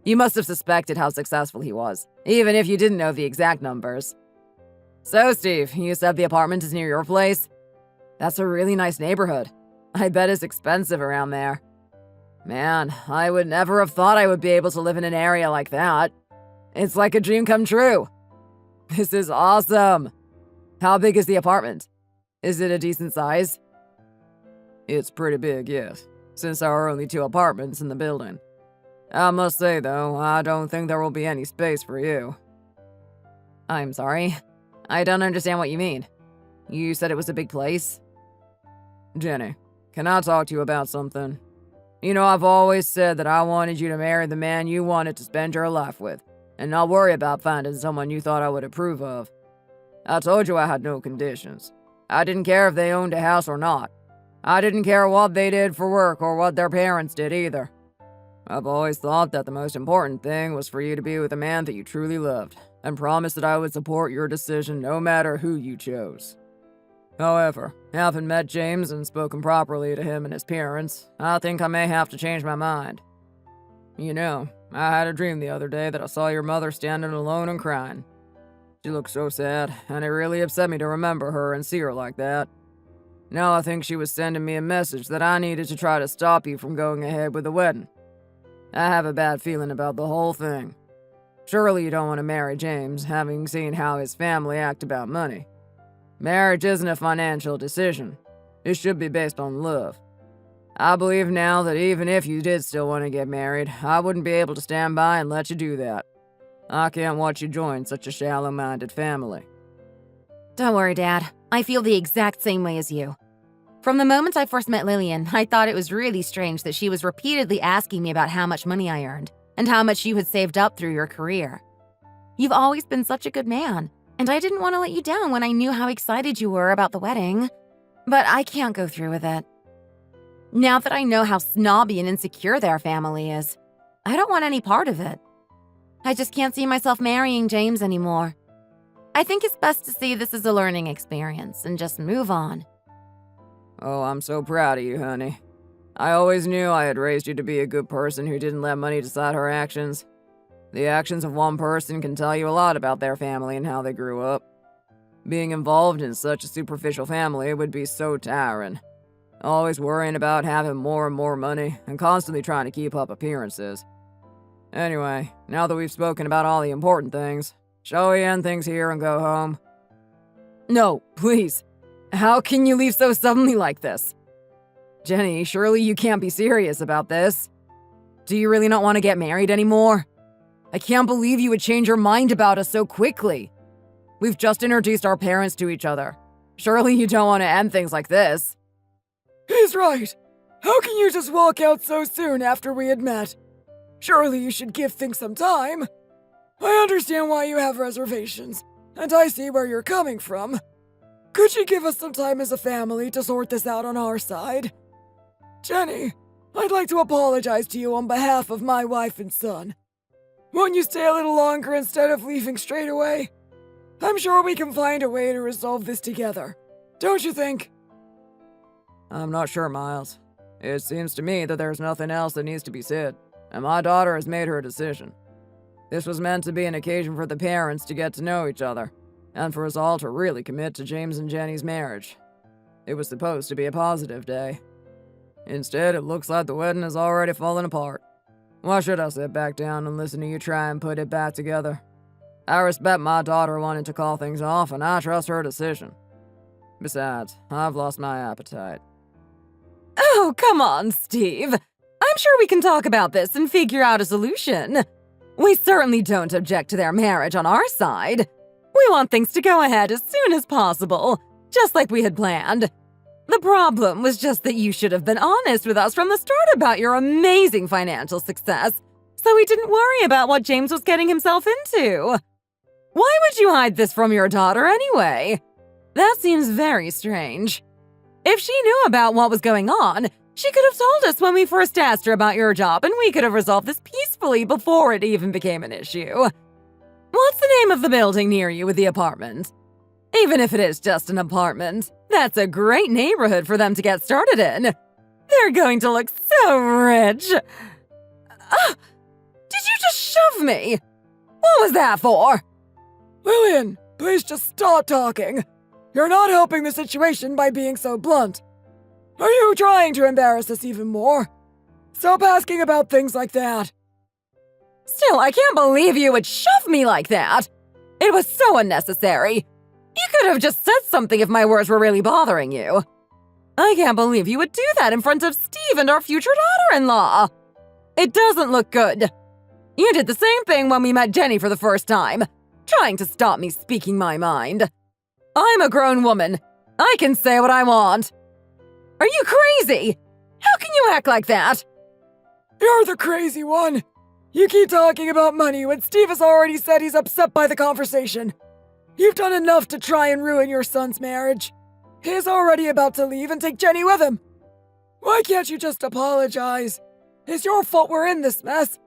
You must have suspected how successful he was, even if you didn't know the exact numbers. So, Steve, you said the apartment is near your place? That's a really nice neighborhood. I bet it's expensive around there. Man, I would never have thought I would be able to live in an area like that. It's like a dream come true. This is awesome. How big is the apartment? Is it a decent size? It's pretty big, yes, since there are only 2 apartments in the building. I must say, though, I don't think there will be any space for you. I'm sorry. I don't understand what you mean. You said it was a big place? Jenny, can I talk to you about something? You know, I've always said that I wanted you to marry the man you wanted to spend your life with, and not worry about finding someone you thought I would approve of. I told you I had no conditions. I didn't care if they owned a house or not. I didn't care what they did for work or what their parents did either. I've always thought that the most important thing was for you to be with a man that you truly loved, and promised that I would support your decision no matter who you chose. However, having met James and spoken properly to him and his parents, I think I may have to change my mind. You know, I had a dream the other day that I saw your mother standing alone and crying. She looked so sad, and it really upset me to remember her and see her like that. Now I think she was sending me a message that I needed to try to stop you from going ahead with the wedding. I have a bad feeling about the whole thing. Surely you don't want to marry James, having seen how his family act about money. Marriage isn't a financial decision. It should be based on love. I believe now that even if you did still want to get married, I wouldn't be able to stand by and let you do that. I can't watch you join such a shallow-minded family. Don't worry, Dad. I feel the exact same way as you. From the moment I first met Lillian, I thought it was really strange that she was repeatedly asking me about how much money I earned and how much you had saved up through your career. You've always been such a good man, and I didn't want to let you down when I knew how excited you were about the wedding. But I can't go through with it. Now that I know how snobby and insecure their family is, I don't want any part of it. I just can't see myself marrying James anymore. I think it's best to see this as a learning experience and just move on. Oh, I'm so proud of you, honey. I always knew I had raised you to be a good person who didn't let money decide her actions. The actions of one person can tell you a lot about their family and how they grew up. Being involved in such a superficial family would be so tiring. Always worrying about having more and more money and constantly trying to keep up appearances. Anyway, now that we've spoken about all the important things, shall we end things here and go home? No, please. How can you leave so suddenly like this? Jenny, surely you can't be serious about this. Do you really not want to get married anymore? I can't believe you would change your mind about us so quickly. We've just introduced our parents to each other. Surely you don't want to end things like this. He's right. How can you just walk out so soon after we had met? Surely you should give things some time. I understand why you have reservations, and I see where you're coming from. Could you give us some time as a family to sort this out on our side? Jenny, I'd like to apologize to you on behalf of my wife and son. Won't you stay a little longer instead of leaving straight away? I'm sure we can find a way to resolve this together. Don't you think? I'm not sure, Miles. It seems to me that there's nothing else that needs to be said, and my daughter has made her decision. This was meant to be an occasion for the parents to get to know each other, and for us all to really commit to James and Jenny's marriage. It was supposed to be a positive day. Instead, it looks like the wedding has already fallen apart. Why should I sit back down and listen to you try and put it back together? I respect my daughter wanting to call things off, and I trust her decision. Besides, I've lost my appetite. Oh, come on, Steve. I'm sure we can talk about this and figure out a solution. We certainly don't object to their marriage on our side. We want things to go ahead as soon as possible, just like we had planned. The problem was just that you should have been honest with us from the start about your amazing financial success, so we didn't worry about what James was getting himself into. Why would you hide this from your daughter anyway? That seems very strange. If she knew about what was going on, she could have told us when we first asked her about your job, and we could have resolved this peacefully before it even became an issue. What's the name of the building near you with the apartment? Even if it is just an apartment, that's a great neighborhood for them to get started in. They're going to look so rich. Did you just shove me? What was that for? Lillian, please just stop talking. You're not helping the situation by being so blunt. Are you trying to embarrass us even more? Stop asking about things like that. Still, I can't believe you would shove me like that. It was so unnecessary. You could have just said something if my words were really bothering you. I can't believe you would do that in front of Steve and our future daughter-in-law. It doesn't look good. You did the same thing when we met Jenny for the first time, trying to stop me speaking my mind. I'm a grown woman. I can say what I want. Are you crazy? How can you act like that? You're the crazy one. You keep talking about money when Steve has already said he's upset by the conversation. You've done enough to try and ruin your son's marriage. He's already about to leave and take Jenny with him. Why can't you just apologize? It's your fault we're in this mess.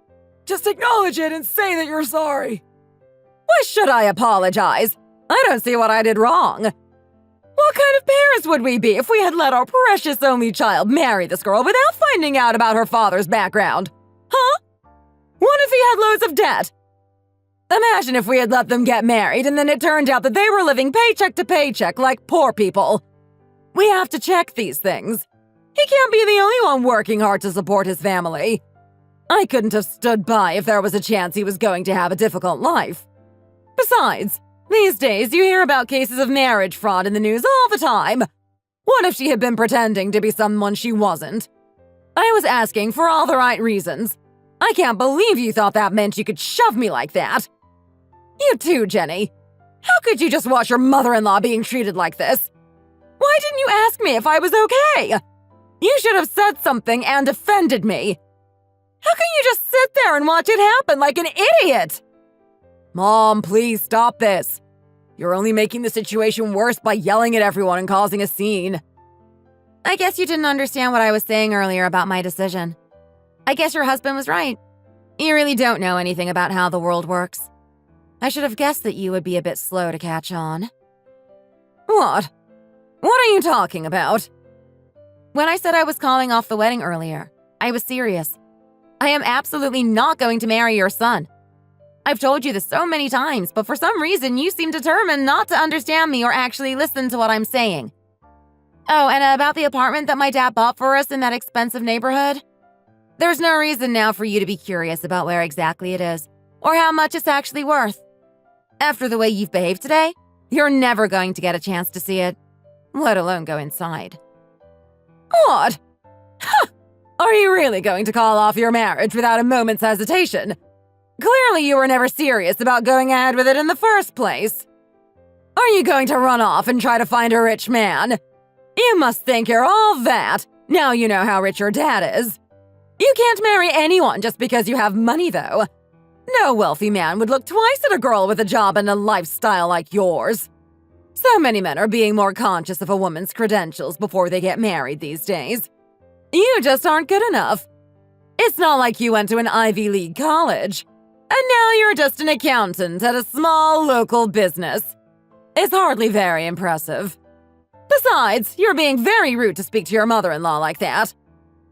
Just acknowledge it and say that you're sorry. Why should I apologize? I don't see what I did wrong. What kind of parents would we be if we had let our precious only child marry this girl without finding out about her father's background? Huh? What if he had loads of debt? Imagine if we had let them get married and then it turned out that they were living paycheck to paycheck like poor people. We have to check these things. He can't be the only one working hard to support his family. I couldn't have stood by if there was a chance he was going to have a difficult life. Besides, these days you hear about cases of marriage fraud in the news all the time. What if she had been pretending to be someone she wasn't? I was asking for all the right reasons. I can't believe you thought that meant you could shove me like that. You too, Jenny. How could you just watch your mother-in-law being treated like this? Why didn't you ask me if I was okay? You should have said something and defended me. How can you just sit there and watch it happen like an idiot? Mom, please stop this. You're only making the situation worse by yelling at everyone and causing a scene. I guess you didn't understand what I was saying earlier about my decision. I guess your husband was right. You really don't know anything about how the world works. I should have guessed that you would be a bit slow to catch on. What? What are you talking about? When I said I was calling off the wedding earlier, I was serious. I am absolutely not going to marry your son. I've told you this so many times, but for some reason you seem determined not to understand me or actually listen to what I'm saying. Oh, and about the apartment that my dad bought for us in that expensive neighborhood? There's no reason now for you to be curious about where exactly it is, or how much it's actually worth. After the way you've behaved today, you're never going to get a chance to see it, let alone go inside. What? Huh. Are you really going to call off your marriage without a moment's hesitation? Clearly you were never serious about going ahead with it in the first place. Are you going to run off and try to find a rich man? You must think you're all that, now you know how rich your dad is. You can't marry anyone just because you have money, though. No wealthy man would look twice at a girl with a job and a lifestyle like yours. So many men are being more conscious of a woman's credentials before they get married these days. You just aren't good enough. It's not like you went to an Ivy League college, and now you're just an accountant at a small local business. It's hardly very impressive. Besides, you're being very rude to speak to your mother-in-law like that.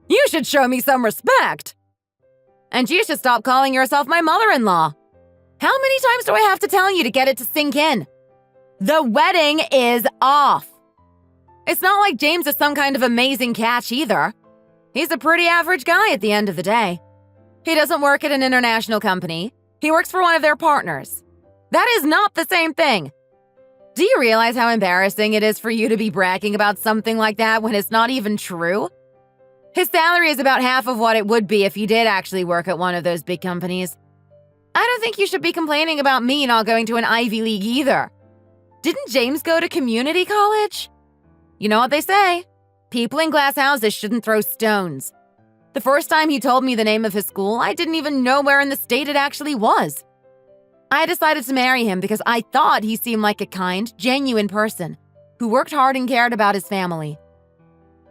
You should show me some respect. And you should stop calling yourself my mother-in-law. How many times do I have to tell you to get it to sink in? The wedding is off. It's not like James is some kind of amazing catch either. He's a pretty average guy at the end of the day. He doesn't work at an international company. He works for one of their partners. That is not the same thing. Do you realize how embarrassing it is for you to be bragging about something like that when it's not even true? His salary is about half of what it would be if he did actually work at one of those big companies. I don't think you should be complaining about me not going to an Ivy League either. Didn't James go to community college? You know what they say. People in glass houses shouldn't throw stones. The first time he told me the name of his school, I didn't even know where in the state it actually was. I decided to marry him because I thought he seemed like a kind, genuine person who worked hard and cared about his family.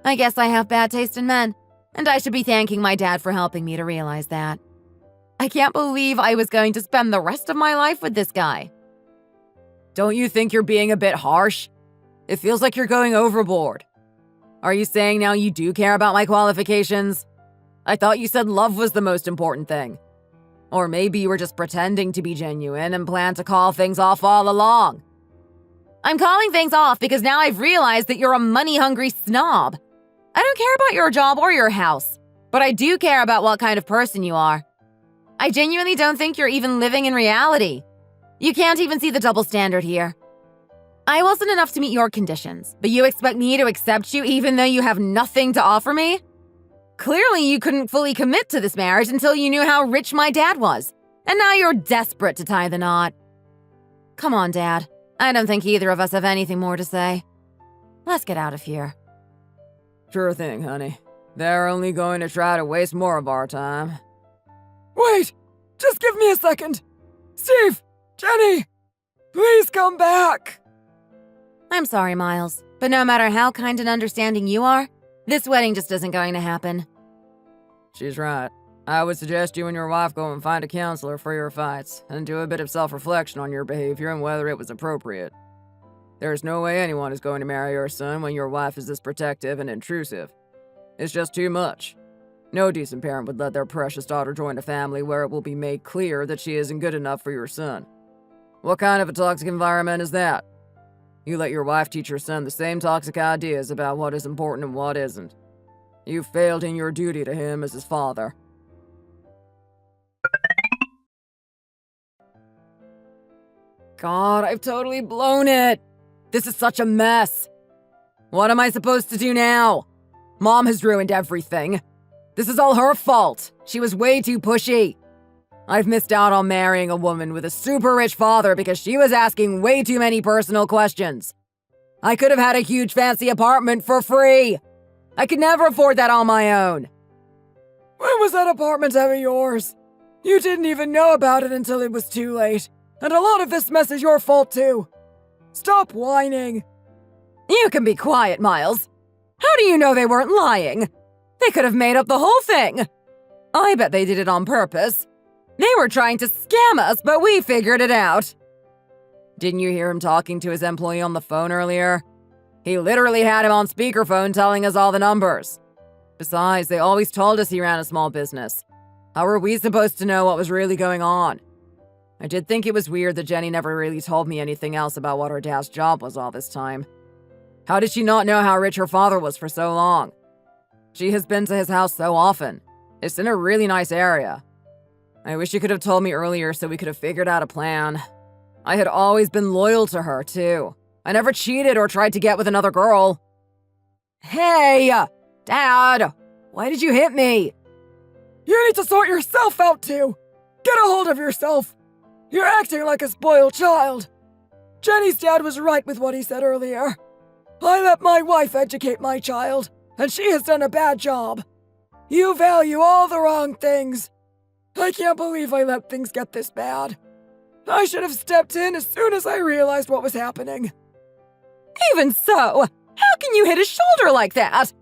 I guess I have bad taste in men, and I should be thanking my dad for helping me to realize that. I can't believe I was going to spend the rest of my life with this guy. Don't you think you're being a bit harsh? It feels like you're going overboard. Are you saying now you do care about my qualifications? I thought you said love was the most important thing. Or maybe you were just pretending to be genuine and planned to call things off all along. I'm calling things off because now I've realized that you're a money-hungry snob. I don't care about your job or your house, but I do care about what kind of person you are. I genuinely don't think you're even living in reality. You can't even see the double standard here. I wasn't enough to meet your conditions, but you expect me to accept you even though you have nothing to offer me? Clearly, you couldn't fully commit to this marriage until you knew how rich my dad was, and now you're desperate to tie the knot. Come on, Dad. I don't think either of us have anything more to say. Let's get out of here. Sure thing, honey. They're only going to try to waste more of our time. Wait! Just give me a second! Steve! Jenny! Please come back! I'm sorry, Miles, but no matter how kind and understanding you are, this wedding just isn't going to happen. She's right. I would suggest you and your wife go and find a counselor for your fights, and do a bit of self-reflection on your behavior and whether it was appropriate. There's no way anyone is going to marry your son when your wife is this protective and intrusive. It's just too much. No decent parent would let their precious daughter join a family where it will be made clear that she isn't good enough for your son. What kind of a toxic environment is that? You let your wife teach your son the same toxic ideas about what is important and what isn't. You failed in your duty to him as his father. God, I've totally blown it. This is such a mess. What am I supposed to do now? Mom has ruined everything. This is all her fault. She was way too pushy. I've missed out on marrying a woman with a super rich father because she was asking way too many personal questions. I could have had a huge fancy apartment for free. I could never afford that on my own. When was that apartment ever yours? You didn't even know about it until it was too late. And a lot of this mess is your fault too. Stop whining. You can be quiet, Miles. How do you know they weren't lying? They could have made up the whole thing. I bet they did it on purpose. They were trying to scam us, but we figured it out. Didn't you hear him talking to his employee on the phone earlier? He literally had him on speakerphone telling us all the numbers. Besides, they always told us he ran a small business. How were we supposed to know what was really going on? I did think it was weird that Jenny never really told me anything else about what her dad's job was all this time. How did she not know how rich her father was for so long? She has been to his house so often. It's in a really nice area. I wish you could have told me earlier so we could have figured out a plan. I had always been loyal to her, too. I never cheated or tried to get with another girl. Hey! Dad! Why did you hit me? You need to sort yourself out too. Get a hold of yourself. You're acting like a spoiled child. Jenny's dad was right with what he said earlier. I let my wife educate my child, and she has done a bad job. You value all the wrong things. I can't believe I let things get this bad. I should have stepped in as soon as I realized what was happening. Even so, how can you hit his shoulder like that?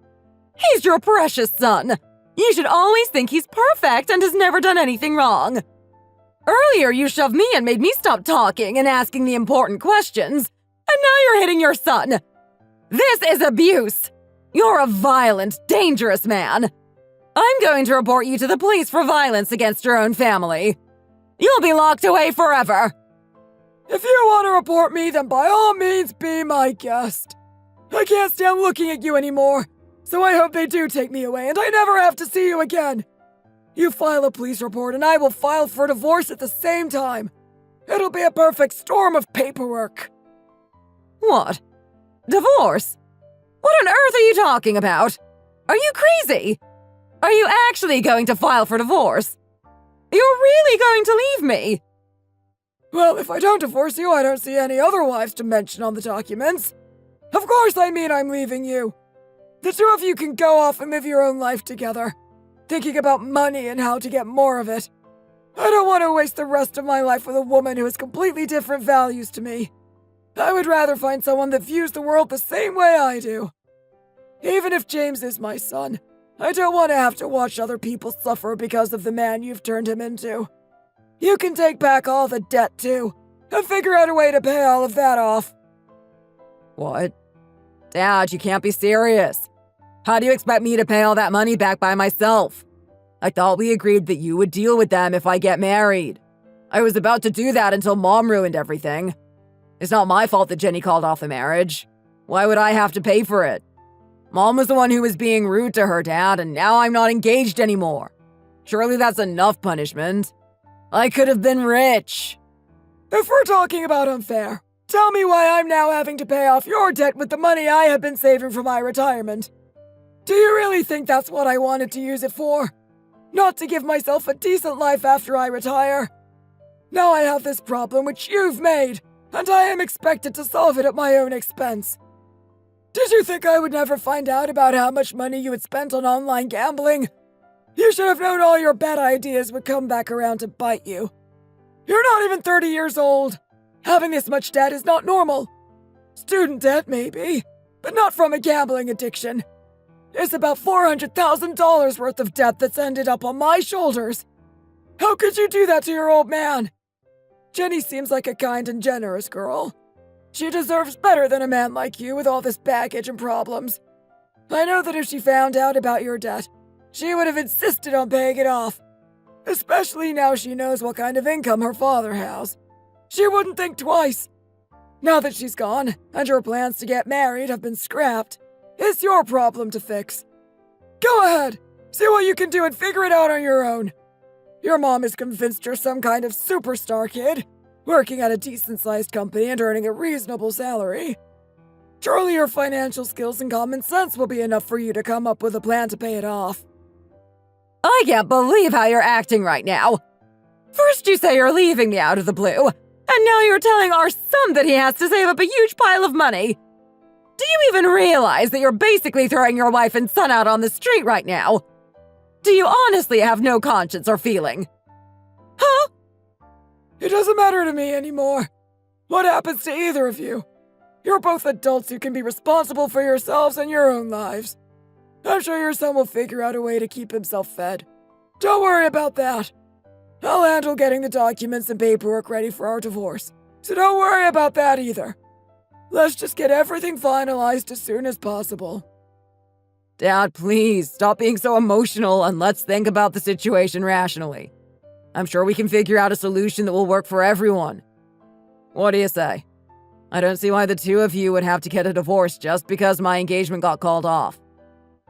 He's your precious son. You should always think he's perfect and has never done anything wrong. Earlier, you shoved me and made me stop talking and asking the important questions, and now you're hitting your son. This is abuse. You're a violent, dangerous man. I'm going to report you to the police for violence against your own family. You'll be locked away forever. If you want to report me, then by all means be my guest. I can't stand looking at you anymore, so I hope they do take me away and I never have to see you again. You file a police report and I will file for divorce at the same time. It'll be a perfect storm of paperwork. What? Divorce? What on earth are you talking about? Are you crazy? Are you actually going to file for divorce? You're really going to leave me? Well, if I don't divorce you, I don't see any other wives to mention on the documents. Of course I mean I'm leaving you. The two of you can go off and live your own life together, thinking about money and how to get more of it. I don't want to waste the rest of my life with a woman who has completely different values to me. I would rather find someone that views the world the same way I do. Even if James is my son, I don't want to have to watch other people suffer because of the man you've turned him into. You can take back all the debt too, and figure out a way to pay all of that off. What? Dad, you can't be serious. How do you expect me to pay all that money back by myself? I thought we agreed that you would deal with them if I get married. I was about to do that until Mom ruined everything. It's not my fault that Jenny called off the marriage. Why would I have to pay for it? Mom was the one who was being rude to her dad, and now I'm not engaged anymore. Surely that's enough punishment. I could have been rich. If we're talking about unfair, tell me why I'm now having to pay off your debt with the money I have been saving for my retirement. Do you really think that's what I wanted to use it for? Not to give myself a decent life after I retire? Now I have this problem which you've made, and I am expected to solve it at my own expense. Did you think I would never find out about how much money you had spent on online gambling? You should have known all your bad ideas would come back around to bite you. You're not even 30 years old. Having this much debt is not normal. Student debt, maybe, but not from a gambling addiction. It's about $400,000 worth of debt that's ended up on my shoulders. How could you do that to your old man? Jenny seems like a kind and generous girl. She deserves better than a man like you with all this baggage and problems. I know that if she found out about your debt, she would have insisted on paying it off. Especially now she knows what kind of income her father has. She wouldn't think twice. Now that she's gone, and your plans to get married have been scrapped, it's your problem to fix. Go ahead, see what you can do and figure it out on your own. Your mom is convinced you're some kind of superstar kid, working at a decent-sized company and earning a reasonable salary. Surely your financial skills and common sense will be enough for you to come up with a plan to pay it off. I can't believe how you're acting right now. First you say you're leaving me out of the blue, and now you're telling our son that he has to save up a huge pile of money. Do you even realize that you're basically throwing your wife and son out on the street right now? Do you honestly have no conscience or feeling? Huh? It doesn't matter to me anymore. What happens to either of you? You're both adults who can be responsible for yourselves and your own lives. I'm sure your son will figure out a way to keep himself fed. Don't worry about that. I'll handle getting the documents and paperwork ready for our divorce, so don't worry about that either. Let's just get everything finalized as soon as possible. Dad, please, stop being so emotional and let's think about the situation rationally. I'm sure we can figure out a solution that will work for everyone. What do you say? I don't see why the two of you would have to get a divorce just because my engagement got called off.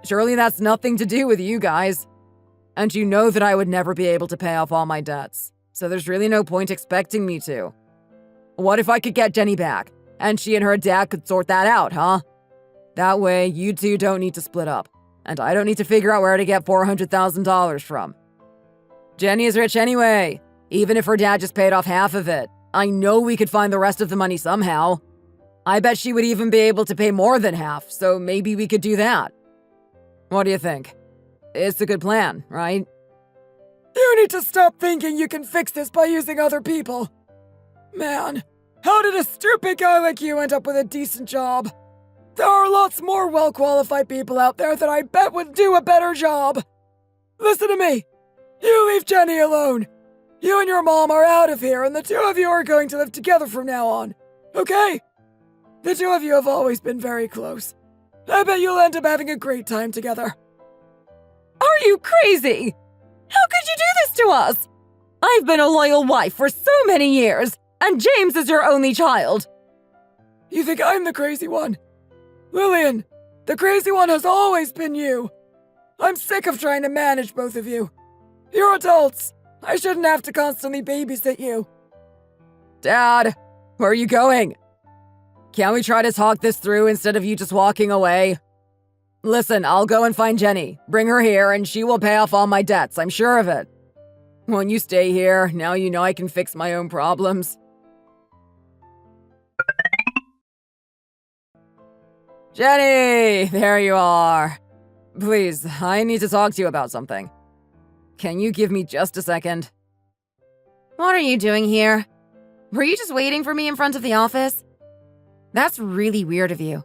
Surely that's nothing to do with you guys. And you know that I would never be able to pay off all my debts, so there's really no point expecting me to. What if I could get Jenny back, and she and her dad could sort that out, huh? That way, you two don't need to split up, and I don't need to figure out where to get $400,000 from. Jenny is rich anyway, even if her dad just paid off half of it. I know we could find the rest of the money somehow. I bet she would even be able to pay more than half, so maybe we could do that. What do you think? It's a good plan, right? You need to stop thinking you can fix this by using other people. Man, how did a stupid guy like you end up with a decent job? There are lots more well-qualified people out there that I bet would do a better job. Listen to me. You leave Jenny alone. You and your mom are out of here, and the two of you are going to live together from now on. Okay? The two of you have always been very close. I bet you'll end up having a great time together. Are you crazy? How could you do this to us? I've been a loyal wife for so many years, and James is your only child. You think I'm the crazy one? Lillian, the crazy one has always been you. I'm sick of trying to manage both of you. You're adults. I shouldn't have to constantly babysit you. Dad, where are you going? Can't we try to talk this through instead of you just walking away? Listen, I'll go and find Jenny. Bring her here and she will pay off all my debts, I'm sure of it. Won't you stay here? Now you know I can fix my own problems. Jenny, there you are. Please, I need to talk to you about something. Can you give me just a second? What are you doing here? Were you just waiting for me in front of the office? That's really weird of you.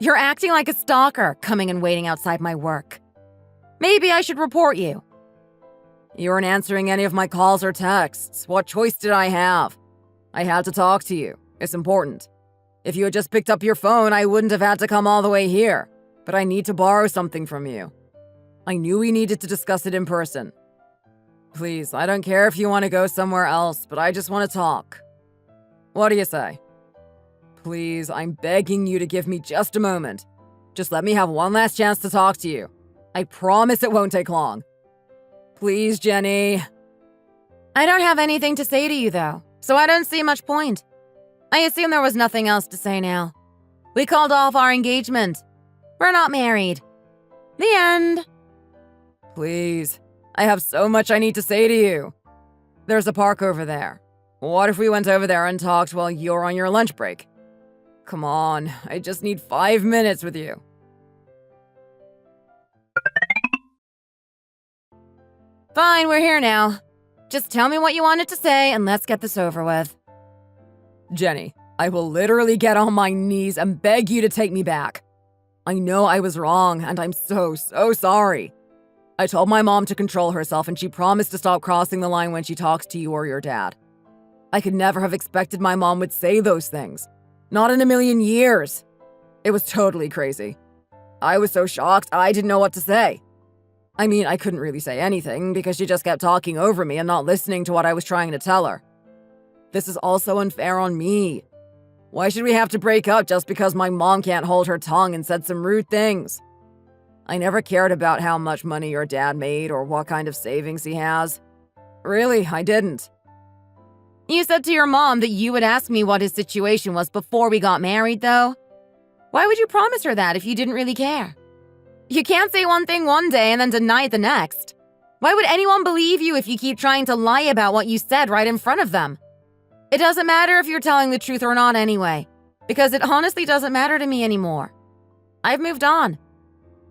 You're acting like a stalker, coming and waiting outside my work. Maybe I should report you. You weren't answering any of my calls or texts. What choice did I have? I had to talk to you. It's important. If you had just picked up your phone, I wouldn't have had to come all the way here. But I need to borrow something from you. I knew we needed to discuss it in person. Please, I don't care if you want to go somewhere else, but I just want to talk. What do you say? Please, I'm begging you to give me just a moment. Just let me have one last chance to talk to you. I promise it won't take long. Please, Jenny. I don't have anything to say to you, though, so I don't see much point. I assume there was nothing else to say now. We called off our engagement. We're not married. The end. Please, I have so much I need to say to you. There's a park over there. What if we went over there and talked while you're on your lunch break? Come on, I just need 5 minutes with you. Fine, we're here now. Just tell me what you wanted to say and let's get this over with. Jenny, I will literally get on my knees and beg you to take me back. I know I was wrong, and I'm so sorry. I told my mom to control herself, and she promised to stop crossing the line when she talks to you or your dad. I could never have expected my mom would say those things. Not in a million years. It was totally crazy. I was so shocked, I didn't know what to say. I mean, I couldn't really say anything because she just kept talking over me and not listening to what I was trying to tell her. This is also unfair on me. Why should we have to break up just because my mom can't hold her tongue and said some rude things? I never cared about how much money your dad made or what kind of savings he has. Really, I didn't. You said to your mom that you would ask me what his situation was before we got married, though. Why would you promise her that if you didn't really care? You can't say one thing one day and then deny it the next. Why would anyone believe you if you keep trying to lie about what you said right in front of them? It doesn't matter if you're telling the truth or not anyway, because it honestly doesn't matter to me anymore. I've moved on.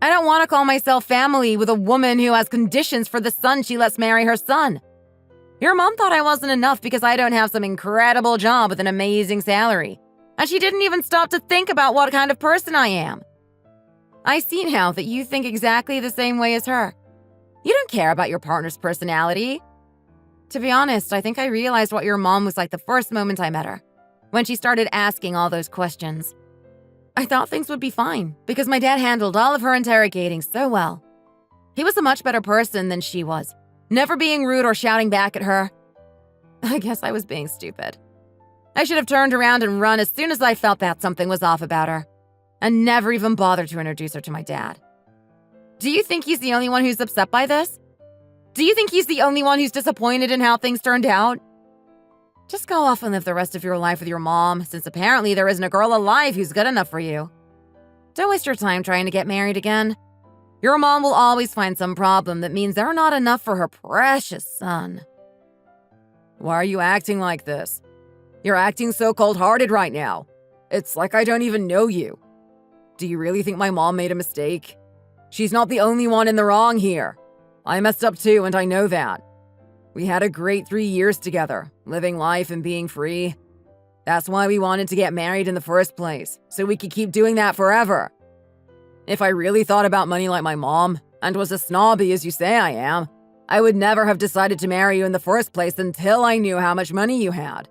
I don't want to call myself family with a woman who has conditions for the son she lets marry her son. Your mom thought I wasn't enough because I don't have some incredible job with an amazing salary, and she didn't even stop to think about what kind of person I am. I see now that you think exactly the same way as her. You don't care about your partner's personality. To be honest, I think I realized what your mom was like the first moment I met her, when she started asking all those questions. I thought things would be fine, because my dad handled all of her interrogating so well. He was a much better person than she was, never being rude or shouting back at her. I guess I was being stupid. I should have turned around and run as soon as I felt that something was off about her, and never even bothered to introduce her to my dad. Do you think he's the only one who's upset by this? Do you think he's the only one who's disappointed in how things turned out? Just go off and live the rest of your life with your mom, since apparently there isn't a girl alive who's good enough for you. Don't waste your time trying to get married again. Your mom will always find some problem that means they're not enough for her precious son. Why are you acting like this? You're acting so cold-hearted right now. It's like I don't even know you. Do you really think my mom made a mistake? She's not the only one in the wrong here. I messed up too, and I know that. We had a great 3 years together, living life and being free. That's why we wanted to get married in the first place, so we could keep doing that forever. If I really thought about money like my mom, and was as snobby as you say I am, I would never have decided to marry you in the first place until I knew how much money you had.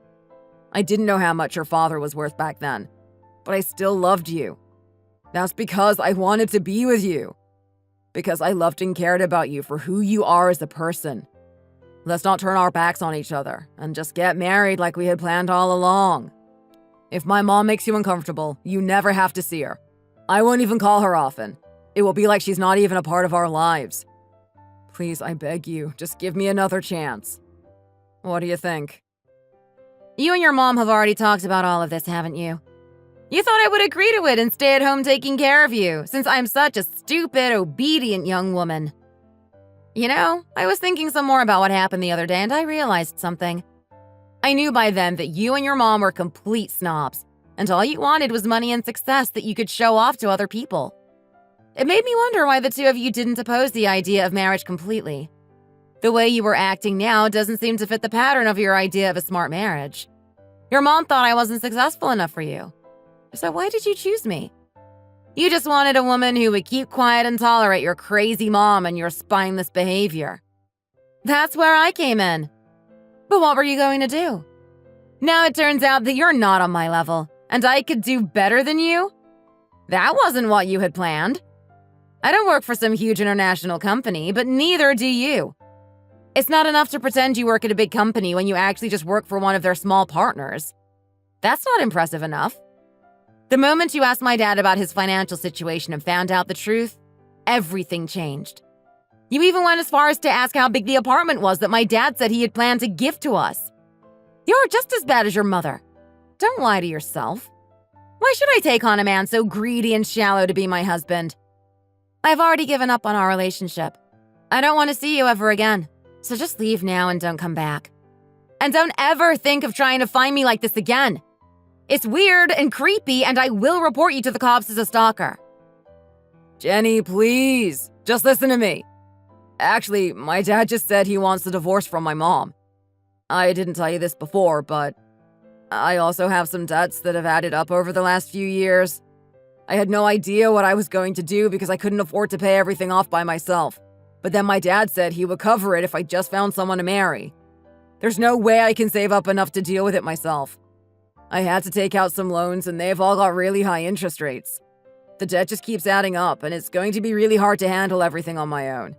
I didn't know how much your father was worth back then, but I still loved you. That's because I wanted to be with you. Because I loved and cared about you for who you are as a person. Let's not turn our backs on each other and just get married like we had planned all along. If my mom makes you uncomfortable, you never have to see her. I won't even call her often. It will be like she's not even a part of our lives. Please, I beg you, just give me another chance. What do you think? You and your mom have already talked about all of this, haven't you? You thought I would agree to it and stay at home taking care of you, since I'm such a stupid, obedient young woman. You know, I was thinking some more about what happened the other day, and I realized something. I knew by then that you and your mom were complete snobs, and all you wanted was money and success that you could show off to other people. It made me wonder why the two of you didn't oppose the idea of marriage completely. The way you were acting now doesn't seem to fit the pattern of your idea of a smart marriage. Your mom thought I wasn't successful enough for you. So why did you choose me? You just wanted a woman who would keep quiet and tolerate your crazy mom and your spineless behavior. That's where I came in. But what were you going to do? Now it turns out that you're not on my level, and I could do better than you? That wasn't what you had planned. I don't work for some huge international company, but neither do you. It's not enough to pretend you work at a big company when you actually just work for one of their small partners. That's not impressive enough. The moment you asked my dad about his financial situation and found out the truth, everything changed. You even went as far as to ask how big the apartment was that my dad said he had planned to give to us. You're just as bad as your mother. Don't lie to yourself. Why should I take on a man so greedy and shallow to be my husband? I've already given up on our relationship. I don't want to see you ever again, so just leave now and don't come back. And don't ever think of trying to find me like this again. It's weird and creepy, and I will report you to the cops as a stalker. Jenny, please, just listen to me. Actually, my dad just said he wants a divorce from my mom. I didn't tell you this before, but I also have some debts that have added up over the last few years. I had no idea what I was going to do because I couldn't afford to pay everything off by myself. But then my dad said he would cover it if I just found someone to marry. There's no way I can save up enough to deal with it myself. I had to take out some loans, and they've all got really high interest rates. The debt just keeps adding up, and it's going to be really hard to handle everything on my own.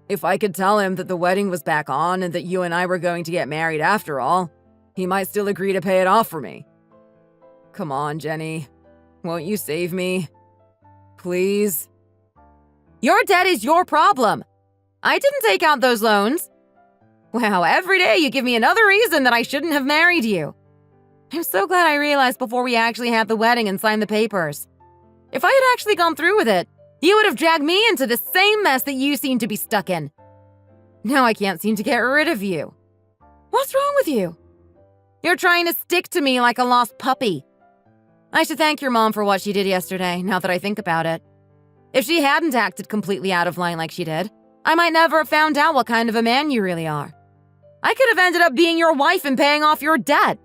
If I could tell him that the wedding was back on and that you and I were going to get married after all, he might still agree to pay it off for me. Come on, Jenny. Won't you save me? Please? Your debt is your problem. I didn't take out those loans. Wow, every day you give me another reason that I shouldn't have married you. I'm so glad I realized before we actually had the wedding and signed the papers. If I had actually gone through with it, you would have dragged me into the same mess that you seem to be stuck in. Now I can't seem to get rid of you. What's wrong with you? You're trying to stick to me like a lost puppy. I should thank your mom for what she did yesterday, now that I think about it. If she hadn't acted completely out of line like she did, I might never have found out what kind of a man you really are. I could have ended up being your wife and paying off your debt.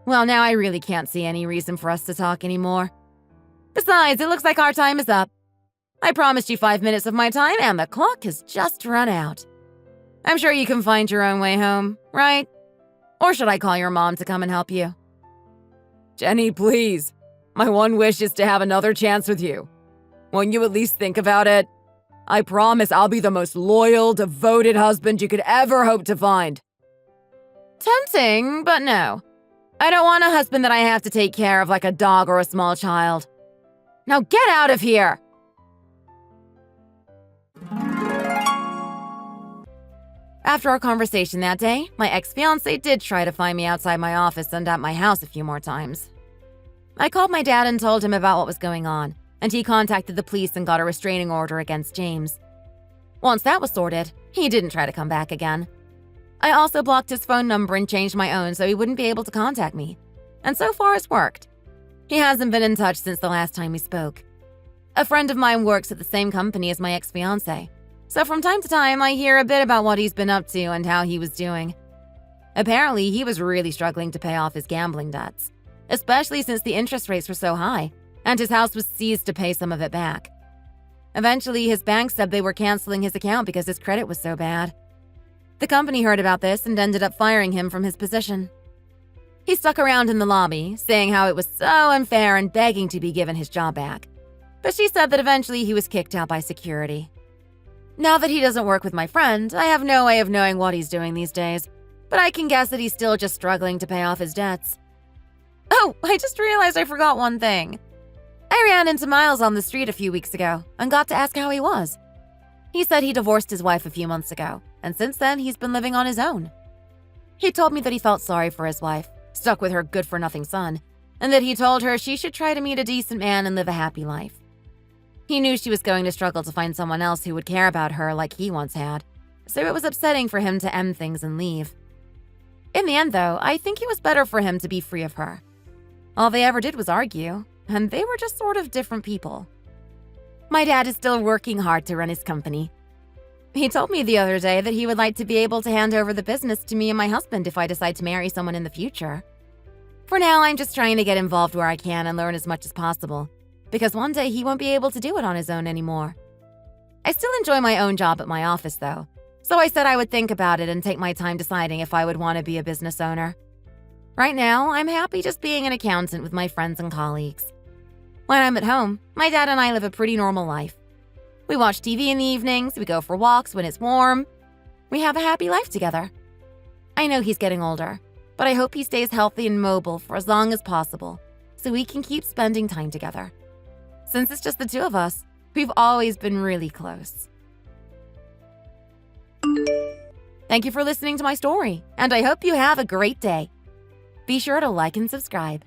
Well, now I really can't see any reason for us to talk anymore. Besides, it looks like our time is up. I promised you 5 minutes of my time, and the clock has just run out. I'm sure you can find your own way home, right? Or should I call your mom to come and help you? Jenny, please. My one wish is to have another chance with you. Won't you at least think about it? I promise I'll be the most loyal, devoted husband you could ever hope to find. Tempting, but no. I don't want a husband that I have to take care of like a dog or a small child. Now get out of here! After our conversation that day, my ex-fiancé did try to find me outside my office and at my house a few more times. I called my dad and told him about what was going on, and he contacted the police and got a restraining order against James. Once that was sorted, he didn't try to come back again. I also blocked his phone number and changed my own so he wouldn't be able to contact me. And so far it's worked. He hasn't been in touch since the last time we spoke. A friend of mine works at the same company as my ex-fiancé, so from time to time I hear a bit about what he's been up to and how he was doing. Apparently, he was really struggling to pay off his gambling debts, especially since the interest rates were so high, and his house was seized to pay some of it back. Eventually, his bank said they were canceling his account because his credit was so bad. The company heard about this and ended up firing him from his position. He stuck around in the lobby, saying how it was so unfair and begging to be given his job back. But she said that eventually he was kicked out by security. Now that he doesn't work with my friend, I have no way of knowing what he's doing these days, but I can guess that he's still just struggling to pay off his debts. Oh, I just realized I forgot one thing. I ran into Miles on the street a few weeks ago and got to ask how he was. He said he divorced his wife a few months ago, and since then he's been living on his own. He told me that he felt sorry for his wife, stuck with her good-for-nothing son, and that he told her she should try to meet a decent man and live a happy life. He knew she was going to struggle to find someone else who would care about her like he once had, so it was upsetting for him to end things and leave. In the end, though, I think it was better for him to be free of her. All they ever did was argue, and they were just sort of different people. My dad is still working hard to run his company. He told me the other day that he would like to be able to hand over the business to me and my husband if I decide to marry someone in the future. For now, I'm just trying to get involved where I can and learn as much as possible, because one day he won't be able to do it on his own anymore. I still enjoy my own job at my office, though, so I said I would think about it and take my time deciding if I would want to be a business owner. Right now, I'm happy just being an accountant with my friends and colleagues. When I'm at home, my dad and I live a pretty normal life. We watch TV in the evenings, we go for walks when it's warm. We have a happy life together. I know he's getting older, but I hope he stays healthy and mobile for as long as possible so we can keep spending time together. Since it's just the two of us, we've always been really close. Thank you for listening to my story, and I hope you have a great day. Be sure to like and subscribe.